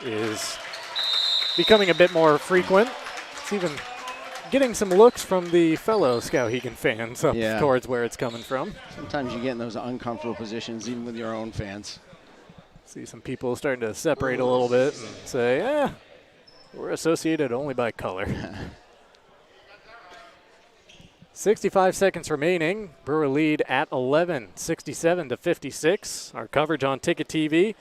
is becoming a bit more frequent. It's even getting some looks from the fellow Skowhegan fans up towards where it's coming from. Sometimes you get in those uncomfortable positions, even with your own fans. See some people starting to separate a little bit and say, we're associated only by color. 65 seconds remaining. Brewer lead at 11, 67-56. Our coverage on Ticket TV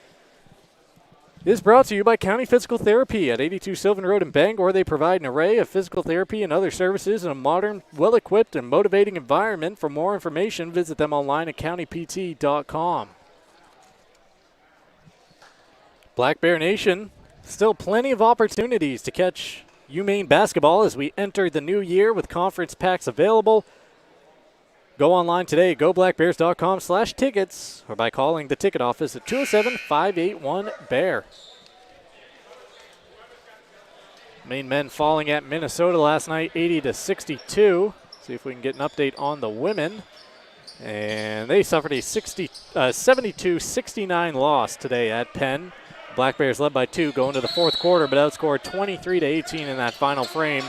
is brought to you by County Physical Therapy at 82 Sylvan Road in Bangor. They provide an array of physical therapy and other services in a modern, well-equipped, and motivating environment. For more information, visit them online at countypt.com. Black Bear Nation, still plenty of opportunities to catch UMaine basketball as we enter the new year with conference packs available. Go online today, goblackbears.com/tickets, or by calling the ticket office at 207-581-BEAR. Maine men falling at Minnesota last night, 80-62. See if we can get an update on the women. And they suffered a 72-69 loss today at Penn. Black Bears led by 2 going to the fourth quarter, but outscored 23-18 in that final frame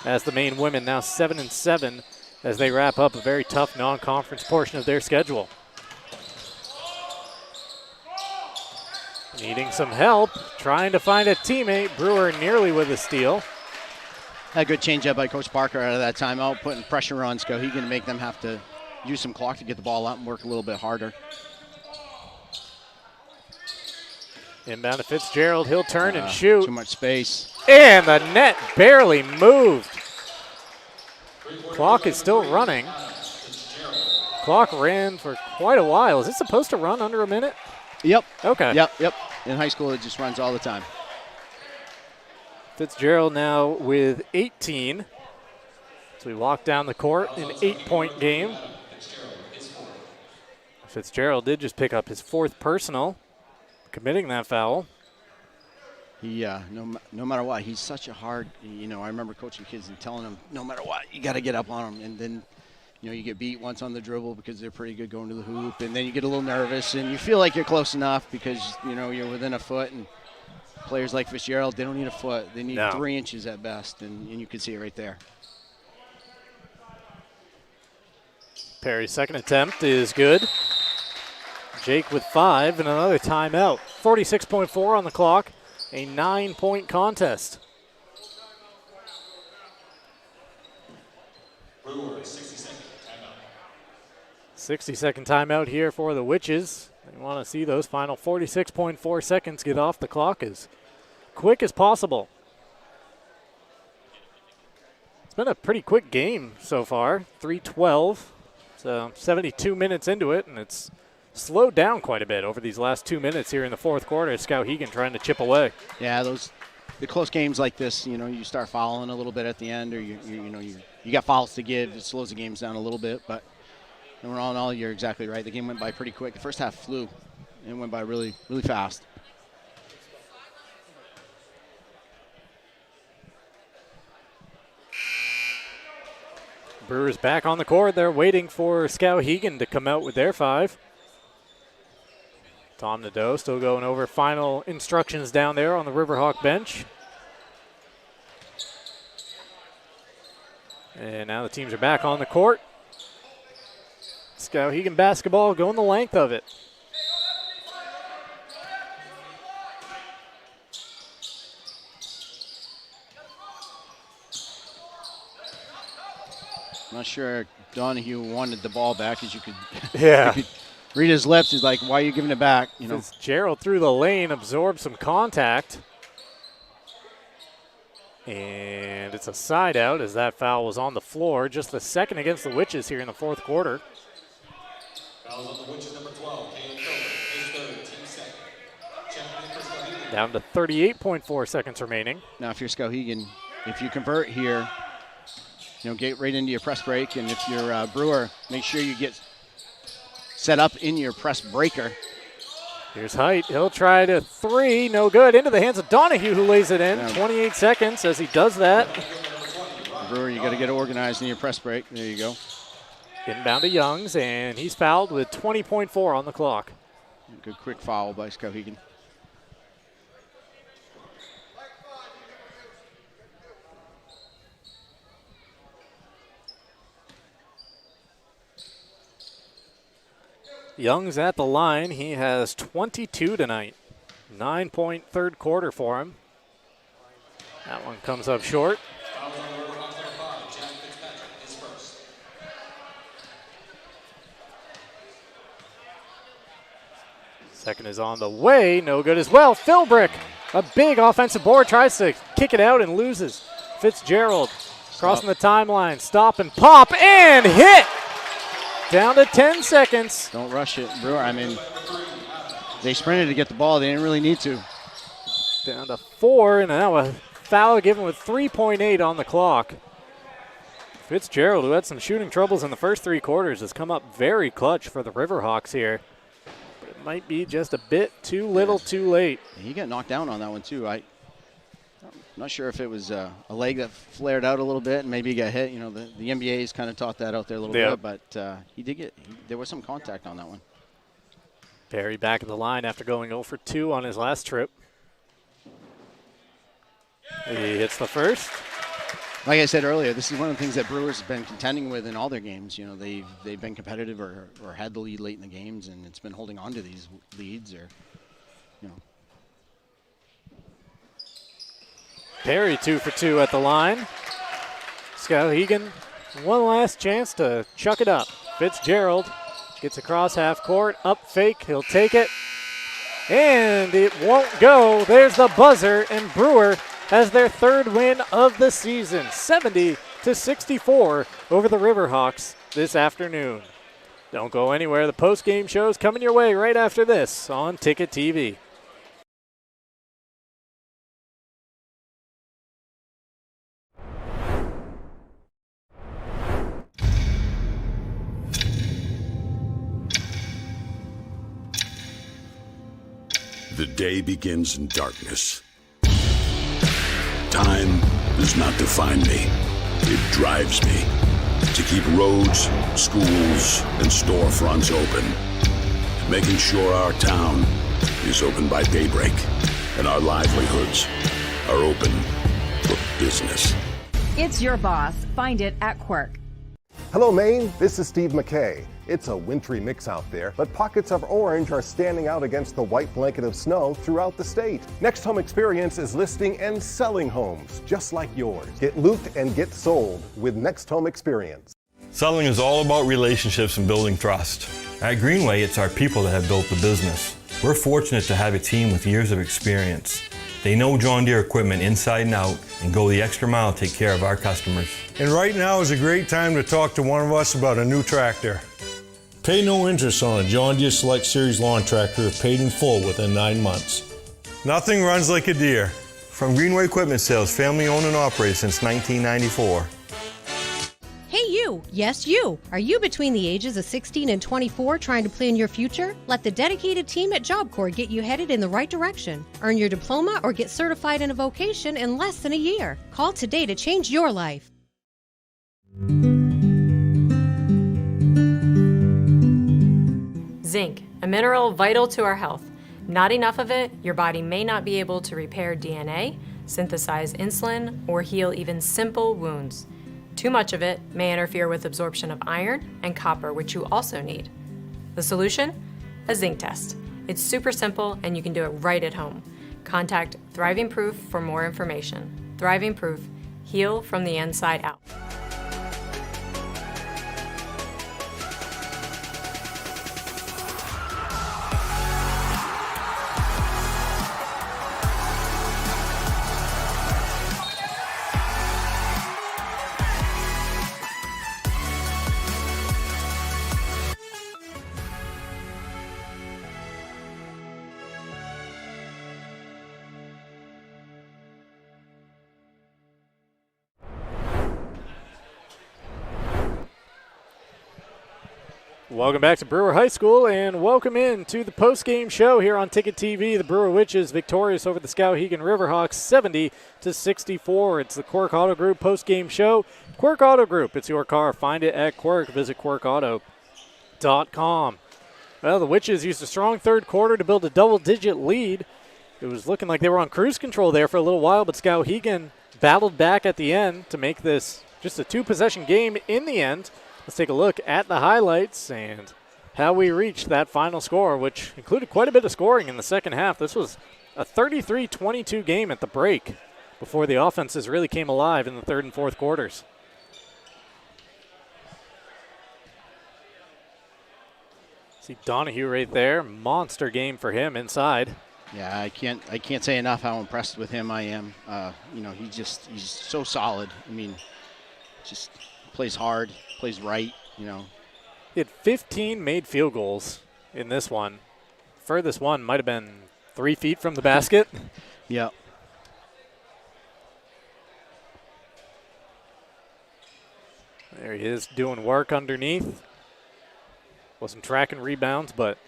as the Maine women now 7-7 as they wrap up a very tough non-conference portion of their schedule. Needing some help, trying to find a teammate. Brewer nearly with a steal. Had a good change up by Coach Parker out of that timeout, putting pressure on Skowhegan to make them have to use some clock to get the ball out and work a little bit harder. Inbound to Fitzgerald. He'll turn and shoot. Too much space. And the net barely moved. Clock is still running. Clock ran for quite a while. Is it supposed to run under a minute? Yep. Okay. Yep. In high school, it just runs all the time. Fitzgerald now with 18. So we walk down the court, an 8-point game. Fitzgerald did just pick up his 4th personal, committing that foul. He, no matter what, he's such a hard, I remember coaching kids and telling them, no matter what, you got to get up on them. And then, you get beat once on the dribble because they're pretty good going to the hoop. And then you get a little nervous and you feel like you're close enough because, you're within a foot. And players like Fitzgerald, they don't need a foot. They need 3 inches at best. And you can see it right there. Perry's second attempt is good. Jake with 5 and another timeout. 46.4 on the clock. A 9-point contest. Brewer, 60-second timeout. 60-second timeout here for the Witches. They want to see those final 46.4 seconds get off the clock as quick as possible. It's been a pretty quick game so far, 3:12. So 72 minutes into it, and it's slowed down quite a bit over these last 2 minutes here in the fourth quarter. Skowhegan trying to chip away. Yeah, the close games like this, you start fouling a little bit at the end, or you got fouls to give. It slows the games down a little bit, but all in all, you're exactly right. The game went by pretty quick. The first half flew. It went by really, really fast. Brewers back on the court. They're waiting for Skowhegan to come out with their 5. Tom Nadeau still going over final instructions down there on the Riverhawk bench. And now the teams are back on the court. Skowhegan basketball going the length of it. I'm not sure Donahue wanted the ball back, as you could, yeah. you could read his lips. He's like, why are you giving it back? Fitzgerald through the lane, absorbed some contact. And it's a side out as that foul was on the floor. Just the second against the Witches here in the fourth quarter. Fouls on the Witches, number 12, Caleb Phillips, his third, team second. Check for Skowhegan. Down to 38.4 seconds remaining. Now, if you're Skowhegan, if you convert here, get right into your press break. And if you're Brewer, make sure you get set up in your press breaker. Here's Height. He'll try to 3. No good. Into the hands of Donahue, who lays it in. 28 seconds as he does that. Brewer, you got to get organized in your press break. There you go. Inbound to Youngs, and he's fouled with 20.4 on the clock. Good quick foul by Skowhegan. Young's at the line. He has 22 tonight. 9-point third quarter for him. That one comes up short. Second is on the way. No good as well. Philbrick, a big offensive board, tries to kick it out and loses. Fitzgerald crossing the timeline. Stop and pop and hit. Down to 10 seconds. Don't rush it, Brewer. They sprinted to get the ball. They didn't really need to. Down to 4, and now a foul given with 3.8 on the clock. Fitzgerald, who had some shooting troubles in the first 3 quarters, has come up very clutch for the Riverhawks here. But it might be just a bit too little too late. He got knocked down on that one, too. I'm not sure if it was a leg that flared out a little bit and maybe he got hit. The NBA's kind of taught that out there a little bit, but he did there was some contact on that one. Perry back in the line after going 0 for 2 on his last trip. He hits the first. Like I said earlier, this is one of the things that Brewers have been contending with in all their games. They've been competitive or had the lead late in the games, and it's been holding on to these leads Perry 2 for 2 at the line. Skowhegan, one last chance to chuck it up. Fitzgerald gets across half court, up fake, he'll take it. And it won't go. There's the buzzer, and Brewer has their 3rd win of the season, 70-64 over the Riverhawks this afternoon. Don't go anywhere. The post-game show's coming your way right after this on Ticket TV. The day begins in darkness. Time does not define me. It drives me to keep roads, schools, and storefronts open, making sure our town is open by daybreak and our livelihoods are open for business. It's your boss. Find it at Quirk. Hello, Maine. This is Steve McKay. It's a wintry mix out there, but pockets of orange are standing out against the white blanket of snow throughout the state. Next Home Experience is listing and selling homes just like yours. Get looped and get sold with Next Home Experience. Selling is all about relationships and building trust. At Greenway, it's our people that have built the business. We're fortunate to have a team with years of experience. They know John Deere equipment inside and out and go the extra mile to take care of our customers. And right now is a great time to talk to one of us about a new tractor. Pay no interest on a John Deere Select Series lawn tractor if paid in full within 9 months. Nothing runs like a Deere. From Greenway Equipment Sales, family owned and operated since 1994. Hey you! Yes, you! Are you between the ages of 16 and 24 trying to plan your future? Let the dedicated team at Job Corps get you headed in the right direction. Earn your diploma or get certified in a vocation in less than a year. Call today to change your life. Zinc, a mineral vital to our health. Not enough of it, your body may not be able to repair DNA, synthesize insulin, or heal even simple wounds. Too much of it may interfere with absorption of iron and copper, which you also need. The solution? A zinc test. It's super simple and you can do it right at home. Contact Thriving Proof for more information. Thriving Proof, heal from the inside out. Welcome back to Brewer High School, and welcome in to the post-game show here on Ticket TV. The Brewer Witches victorious over the Skowhegan Riverhawks 70-64. It's the Quirk Auto Group post-game show. Quirk Auto Group, it's your car. Find it at Quirk. Visit quirkauto.com. Well, the Witches used a strong third quarter to build a double-digit lead. It was looking like they were on cruise control there for a little while, but Skowhegan battled back at the end to make this just a two-possession game in the end. Let's take a look at the highlights and how we reached that final score, which included quite a bit of scoring in the second half. This was a 33-22 game at the break before the offenses really came alive in the third and fourth quarters. See Donahue right there. Monster game for him inside. Yeah, I can't say enough how impressed with him I am. He's so solid. I mean, just plays hard, plays right, He had 15 made field goals in this one. Furthest one might have been 3 feet from the basket. Yeah. There he is doing work underneath. Wasn't tracking rebounds, but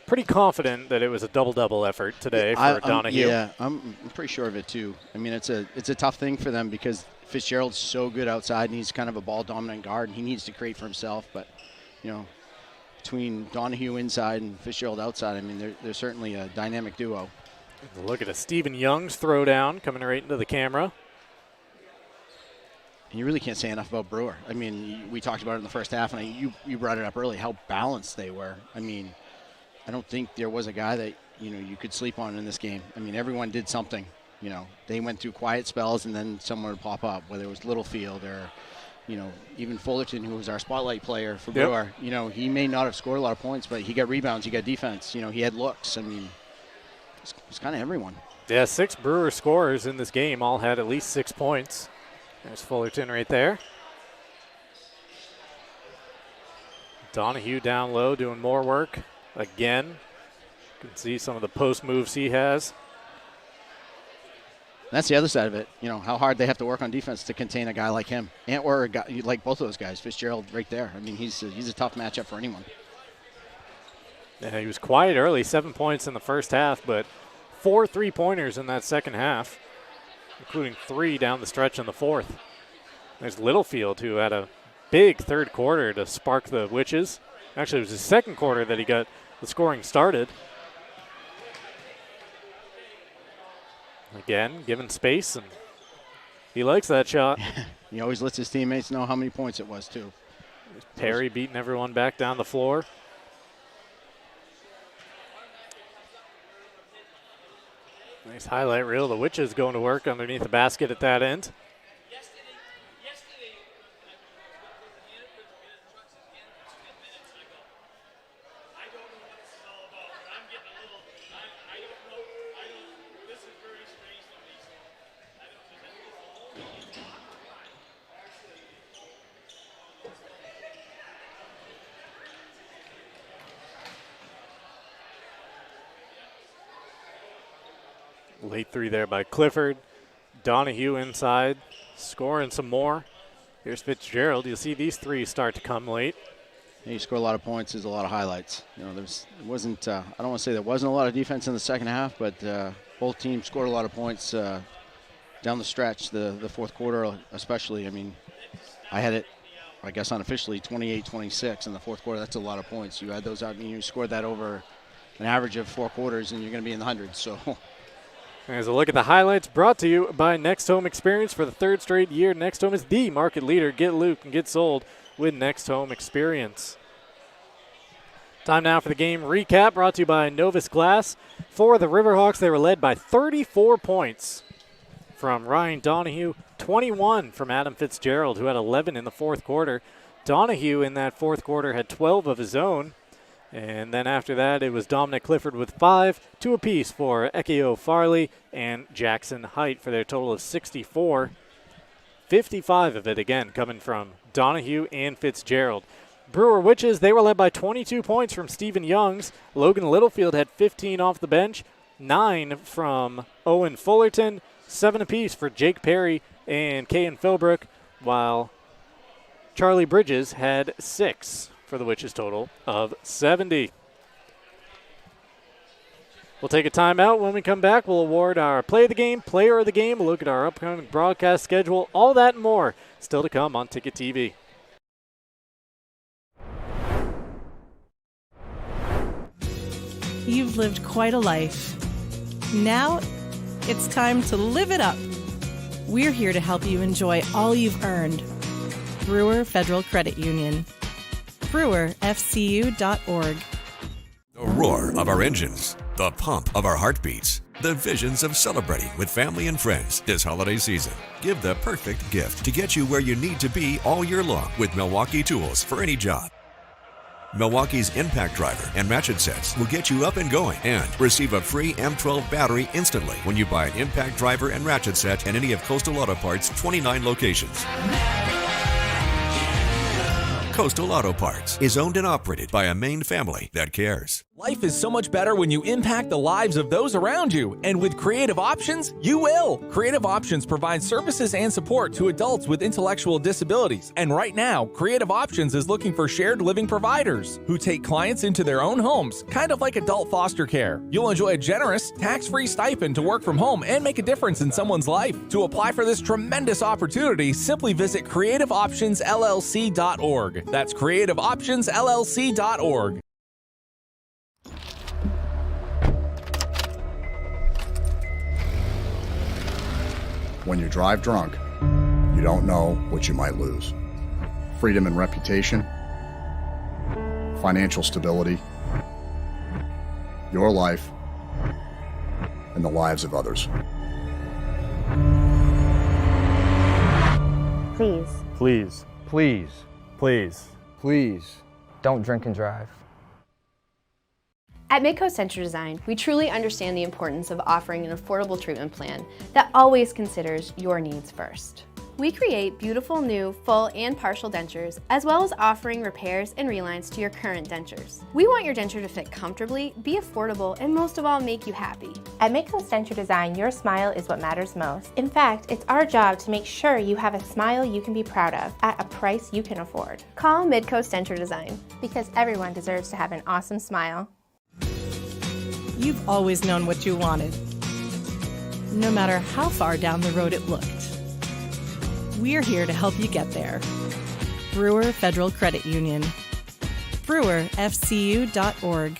pretty confident that it was a double-double effort today for Donahue. I'm pretty sure of it too. I mean, it's a tough thing for them because Fitzgerald's so good outside, and he's kind of a ball-dominant guard, and he needs to create for himself. But, between Donahue inside and Fitzgerald outside, I mean, they're certainly a dynamic duo. Look at a Stephen Young's throwdown coming right into the camera. And you really can't say enough about Brewer. I mean, we talked about it in the first half, and you brought it up early, how balanced they were. I mean, I don't think there was a guy that, you could sleep on in this game. I mean, everyone did something. They went through quiet spells and then someone would pop up, whether it was Littlefield or, even Fullerton, who was our spotlight player for Brewer. He may not have scored a lot of points, but he got rebounds, he got defense, he had looks. I mean, it's kind of everyone. Yeah, 6 Brewer scorers in this game all had at least 6 points. There's Fullerton right there. Donahue down low doing more work again. You can see some of the post moves he has. That's the other side of it, how hard they have to work on defense to contain a guy like him, or a guy like both of those guys. Fitzgerald right there. I mean, he's a tough matchup for anyone. Yeah, he was quiet early, 7 points in the first half, but 4 3-pointers in that second half, including 3 down the stretch in the fourth. There's Littlefield, who had a big third quarter to spark the Witches. Actually, it was his second quarter that he got the scoring started. Again, given space, and he likes that shot. He always lets his teammates know how many points it was, too. Perry beating everyone back down the floor. Nice highlight reel. The Witches going to work underneath the basket at that end. Late three there by Clifford. Donahue inside, scoring some more. Here's Fitzgerald. You'll see these three start to come late. Yeah, you score a lot of points. There's a lot of highlights. You know, it wasn't. I don't want to say there wasn't a lot of defense in the second half, but both teams scored a lot of points down the stretch. The fourth quarter, especially. I mean, I had it, I guess unofficially, 28-26 in the fourth quarter. That's a lot of points. You add those out, and you scored that over an average of 4 quarters, and you're going to be in the hundreds. So. As a look at the highlights brought to you by Next Home Experience. For the third straight year, Next Home is the market leader. Get Luke and get sold with Next Home Experience. Time now for the game recap brought to you by Novus Glass. For the Riverhawks, they were led by 34 points from Ryan Donahue, 21 from Adam Fitzgerald, who had 11 in the fourth quarter. Donahue in that fourth quarter had 12 of his own. And then after that, it was Dominic Clifford with 5, 2 apiece for Ekio Farley and Jackson Height for their total of 64. 55 of it, again, coming from Donahue and Fitzgerald. Brewer Witches, they were led by 22 points from Stephen Youngs. Logan Littlefield had 15 off the bench, 9 from Owen Fullerton, 7 apiece for Jake Perry and Kayan Philbrook, while Charlie Bridges had 6. For the Witches total of 70. We'll take a timeout. When we come back, we'll award our play of the game, player of the game, we'll look at our upcoming broadcast schedule, all that and more still to come on Ticket TV. You've lived quite a life. Now it's time to live it up. We're here to help you enjoy all you've earned. Brewer Federal Credit Union. BrewerFCU.org. The roar of our engines, the pump of our heartbeats, the visions of celebrating with family and friends this holiday season. Give the perfect gift to get you where you need to be all year long with Milwaukee tools for any job. Milwaukee's impact driver and ratchet sets will get you up and going and receive a free M12 battery instantly when you buy an impact driver and ratchet set at any of Coastal Auto Parts' 29 locations. Coastal Auto Parts is owned and operated by a Maine family that cares. Life is so much better when you impact the lives of those around you. And with Creative Options, you will. Creative Options provides services and support to adults with intellectual disabilities. And right now, Creative Options is looking for shared living providers who take clients into their own homes, kind of like adult foster care. You'll enjoy a generous, tax-free stipend to work from home and make a difference in someone's life. To apply for this tremendous opportunity, simply visit creativeoptionsllc.org. That's creativeoptionsllc.org. When you drive drunk, you don't know what you might lose. Freedom and reputation, financial stability, your life, and the lives of others. Please. Please. Please. Please. Please. Don't drink and drive. At Midcoast Denture Design, we truly understand the importance of offering an affordable treatment plan that always considers your needs first. We create beautiful new full and partial dentures, as well as offering repairs and relines to your current dentures. We want your denture to fit comfortably, be affordable, and most of all, make you happy. At Midcoast Denture Design, your smile is what matters most. In fact, it's our job to make sure you have a smile you can be proud of at a price you can afford. Call Midcoast Denture Design. Because everyone deserves to have an awesome smile. You've always known what you wanted, no matter how far down the road it looked. We're here to help you get there. Brewer Federal Credit Union. BrewerFCU.org.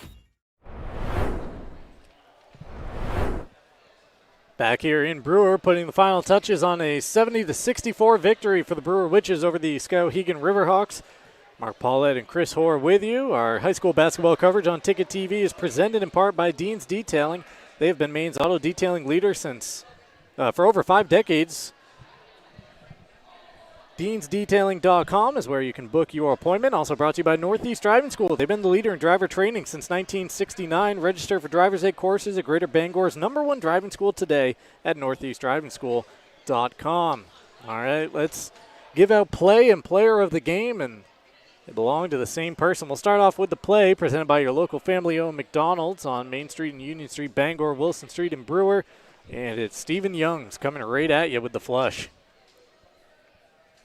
Back here in Brewer, putting the final touches on a 70-64 victory for the Brewer Witches over the Skowhegan Riverhawks. Mark Paulette and Chris Hoare with you. Our high school basketball coverage on Ticket TV is presented in part by Dean's Detailing. They have been Maine's auto detailing leader for over 5 decades. DeansDetailing.com is where you can book your appointment. Also brought to you by Northeast Driving School. They've been the leader in driver training since 1969. Register for driver's ed courses at Greater Bangor's #1 driving school today at NortheastDrivingSchool.com. All right, let's give out play and player of the game, and they belong to the same person. We'll start off with the play presented by your local family-owned McDonald's on Main Street and Union Street, Bangor, Wilson Street, and Brewer. And it's Stephen Youngs coming right at you with the flush.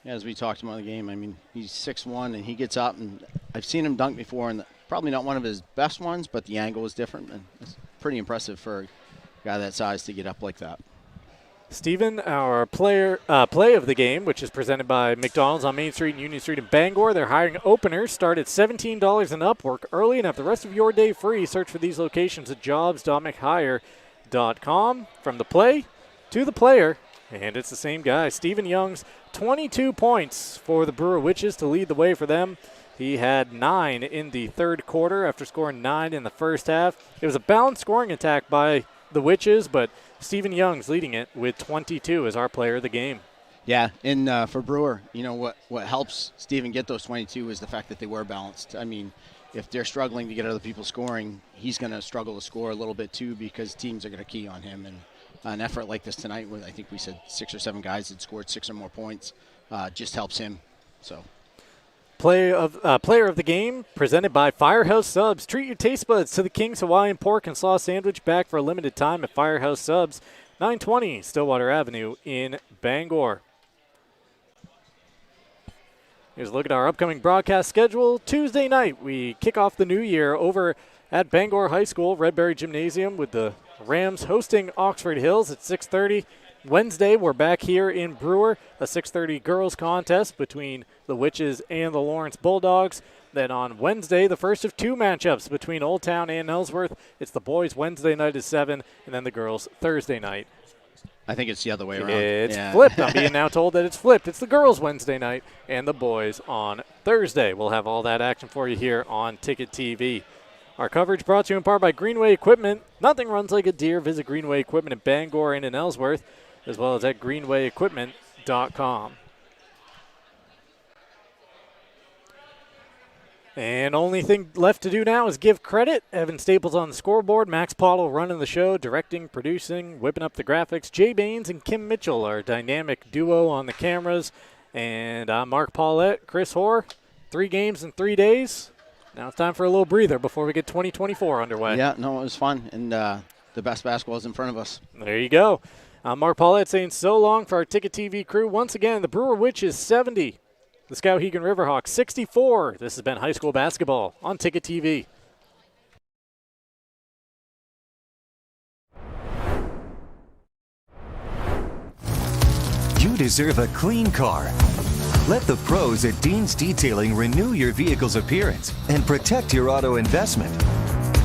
Yeah, as we talked about the game, I mean, he's 6'1", and he gets up, and I've seen him dunk before, and probably not one of his best ones, but the angle is different, and it's pretty impressive for a guy that size to get up like that. Stephen, our play of the game, which is presented by McDonald's on Main Street and Union Street in Bangor. They're hiring openers. Start at $17 and up. Work early and have the rest of your day free. Search for these locations at jobs.mchire.com. From the play to the player, and it's the same guy. Stephen Youngs, 22 points for the Brewer Witches to lead the way for them. He had 9 in the third quarter after scoring 9 in the first half. It was a balanced scoring attack by the Witches, but Stephen Young's leading it with 22 as our player of the game. Yeah, and for Brewer, you know, what helps Stephen get those 22 is the fact that they were balanced. I mean, if they're struggling to get other people scoring, he's going to struggle to score a little bit too because teams are going to key on him. And an effort like this tonight, where I think we said 6 or 7 guys had scored 6 or more points, just helps him. So. Player of the game presented by Firehouse Subs. Treat your taste buds to the King's Hawaiian Pork and Slaw Sandwich, back for a limited time at Firehouse Subs, 920 Stillwater Avenue in Bangor. Here's a look at our upcoming broadcast schedule. Tuesday night, we kick off the new year over at Bangor High School, Redberry Gymnasium, with the Rams hosting Oxford Hills at 6:30. Wednesday, we're back here in Brewer, a 6:30 girls contest between the Witches and the Lawrence Bulldogs. Then on Wednesday, the first of 2 matchups between Old Town and Ellsworth. It's the boys Wednesday night at 7, and then the girls Thursday night. I think it's the other way around. It's flipped. I'm being now told that it's flipped. It's the girls Wednesday night and the boys on Thursday. We'll have all that action for you here on Ticket TV. Our coverage brought to you in part by Greenway Equipment. Nothing runs like a deer. Visit Greenway Equipment in Bangor and in Ellsworth, as well as at greenwayequipment.com. And only thing left to do now is give credit. Evan Staples on the scoreboard, Max Pottle running the show, directing, producing, whipping up the graphics. Jay Baines and Kim Mitchell, our dynamic duo on the cameras. And I'm Mark Paulette, Chris Hoare. 3 games in 3 days. Now it's time for a little breather before we get 2024 underway. Yeah, no, it was fun, and the best basketball is in front of us. There you go. I'm Mark Paulette saying so long for our Ticket TV crew. Once again, the Brewer Witches 70. The Skowhegan Riverhawks 64. This has been high school basketball on Ticket TV. You deserve a clean car. Let the pros at Dean's Detailing renew your vehicle's appearance and protect your auto investment.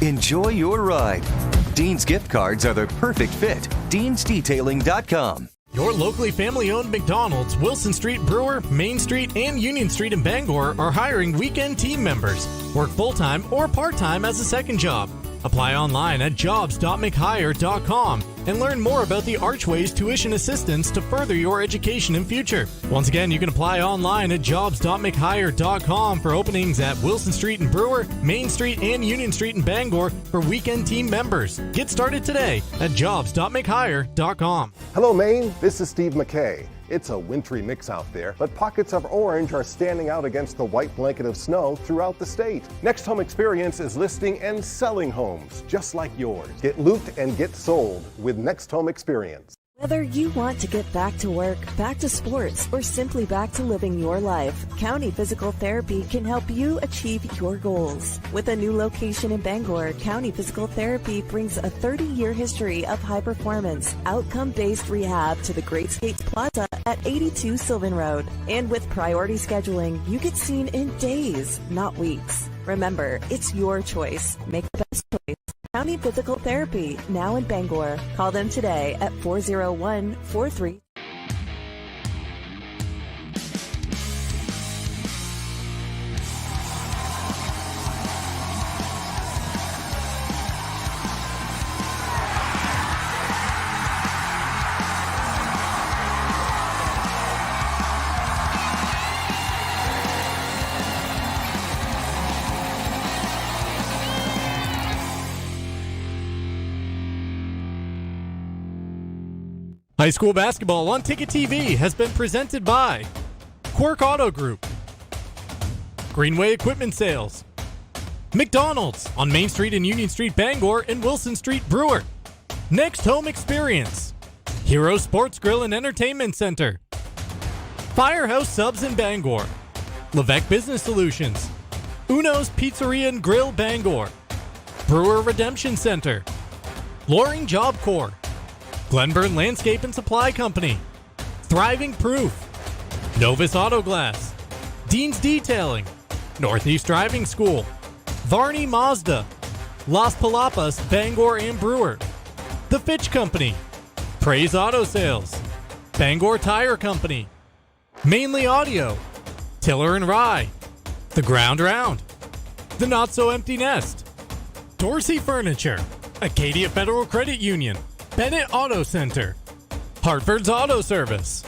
Enjoy your ride. Dean's gift cards are the perfect fit. Dean'sDetailing.com. Your locally family-owned McDonald's, Wilson Street Brewer, Main Street, and Union Street in Bangor are hiring weekend team members. Work full-time or part-time as a second job. Apply online at jobs.mchire.com and learn more about the Archways tuition assistance to further your education and future. Once again, you can apply online at jobs.mchire.com for openings at Wilson Street in Brewer, Main Street, and Union Street in Bangor for weekend team members. Get started today at jobs.mchire.com. Hello, Maine. This is Steve McKay. It's a wintry mix out there, but pockets of orange are standing out against the white blanket of snow throughout the state. Next Home Experience is listing and selling homes just like yours. Get looped and get sold with Next Home Experience. Whether you want to get back to work, back to sports, or simply back to living your life, County Physical Therapy can help you achieve your goals. With a new location in Bangor, County Physical Therapy brings a 30-year history of high-performance, outcome-based rehab to the Great Skates Plaza at 82 Sylvan Road. And with priority scheduling, you get seen in days, not weeks. Remember, it's your choice. Make the best choice. County Physical Therapy, now in Bangor. Call them today at 401-43. High school basketball on Ticket TV has been presented by Quirk Auto Group, Greenway Equipment Sales, McDonald's on Main Street and Union Street Bangor and Wilson Street Brewer, Next Home Experience, Hero Sports Grill and Entertainment Center, Firehouse Subs in Bangor, Levesque Business Solutions, Uno's Pizzeria and Grill Bangor, Brewer Redemption Center, Loring Job Corps, Glenburn Landscape and Supply Company, Thriving Proof, Novus Auto Glass, Dean's Detailing, Northeast Driving School, Varney Mazda, Las Palapas, Bangor and Brewer, The Fitch Company, Praise Auto Sales, Bangor Tire Company, Mainly Audio, Tiller and Rye, The Ground Round, The Not So Empty Nest, Dorsey Furniture, Acadia Federal Credit Union, Bennett Auto Center, Hartford's Auto Service,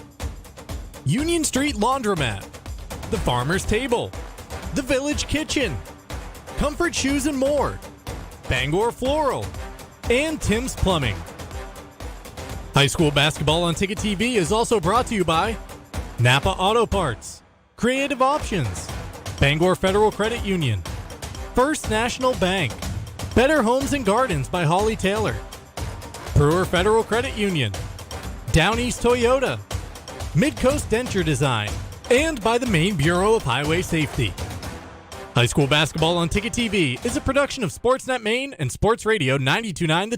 Union Street Laundromat, The Farmer's Table, The Village Kitchen, Comfort Shoes and More, Bangor Floral, and Tim's Plumbing. High school basketball on Ticket TV is also brought to you by Napa Auto Parts, Creative Options, Bangor Federal Credit Union, First National Bank, Better Homes and Gardens by Holly Taylor, Brewer Federal Credit Union, Down East Toyota, Midcoast Denture Design, and by the Maine Bureau of Highway Safety. High school basketball on Ticket TV is a production of Sportsnet Maine and Sports Radio 92.9 The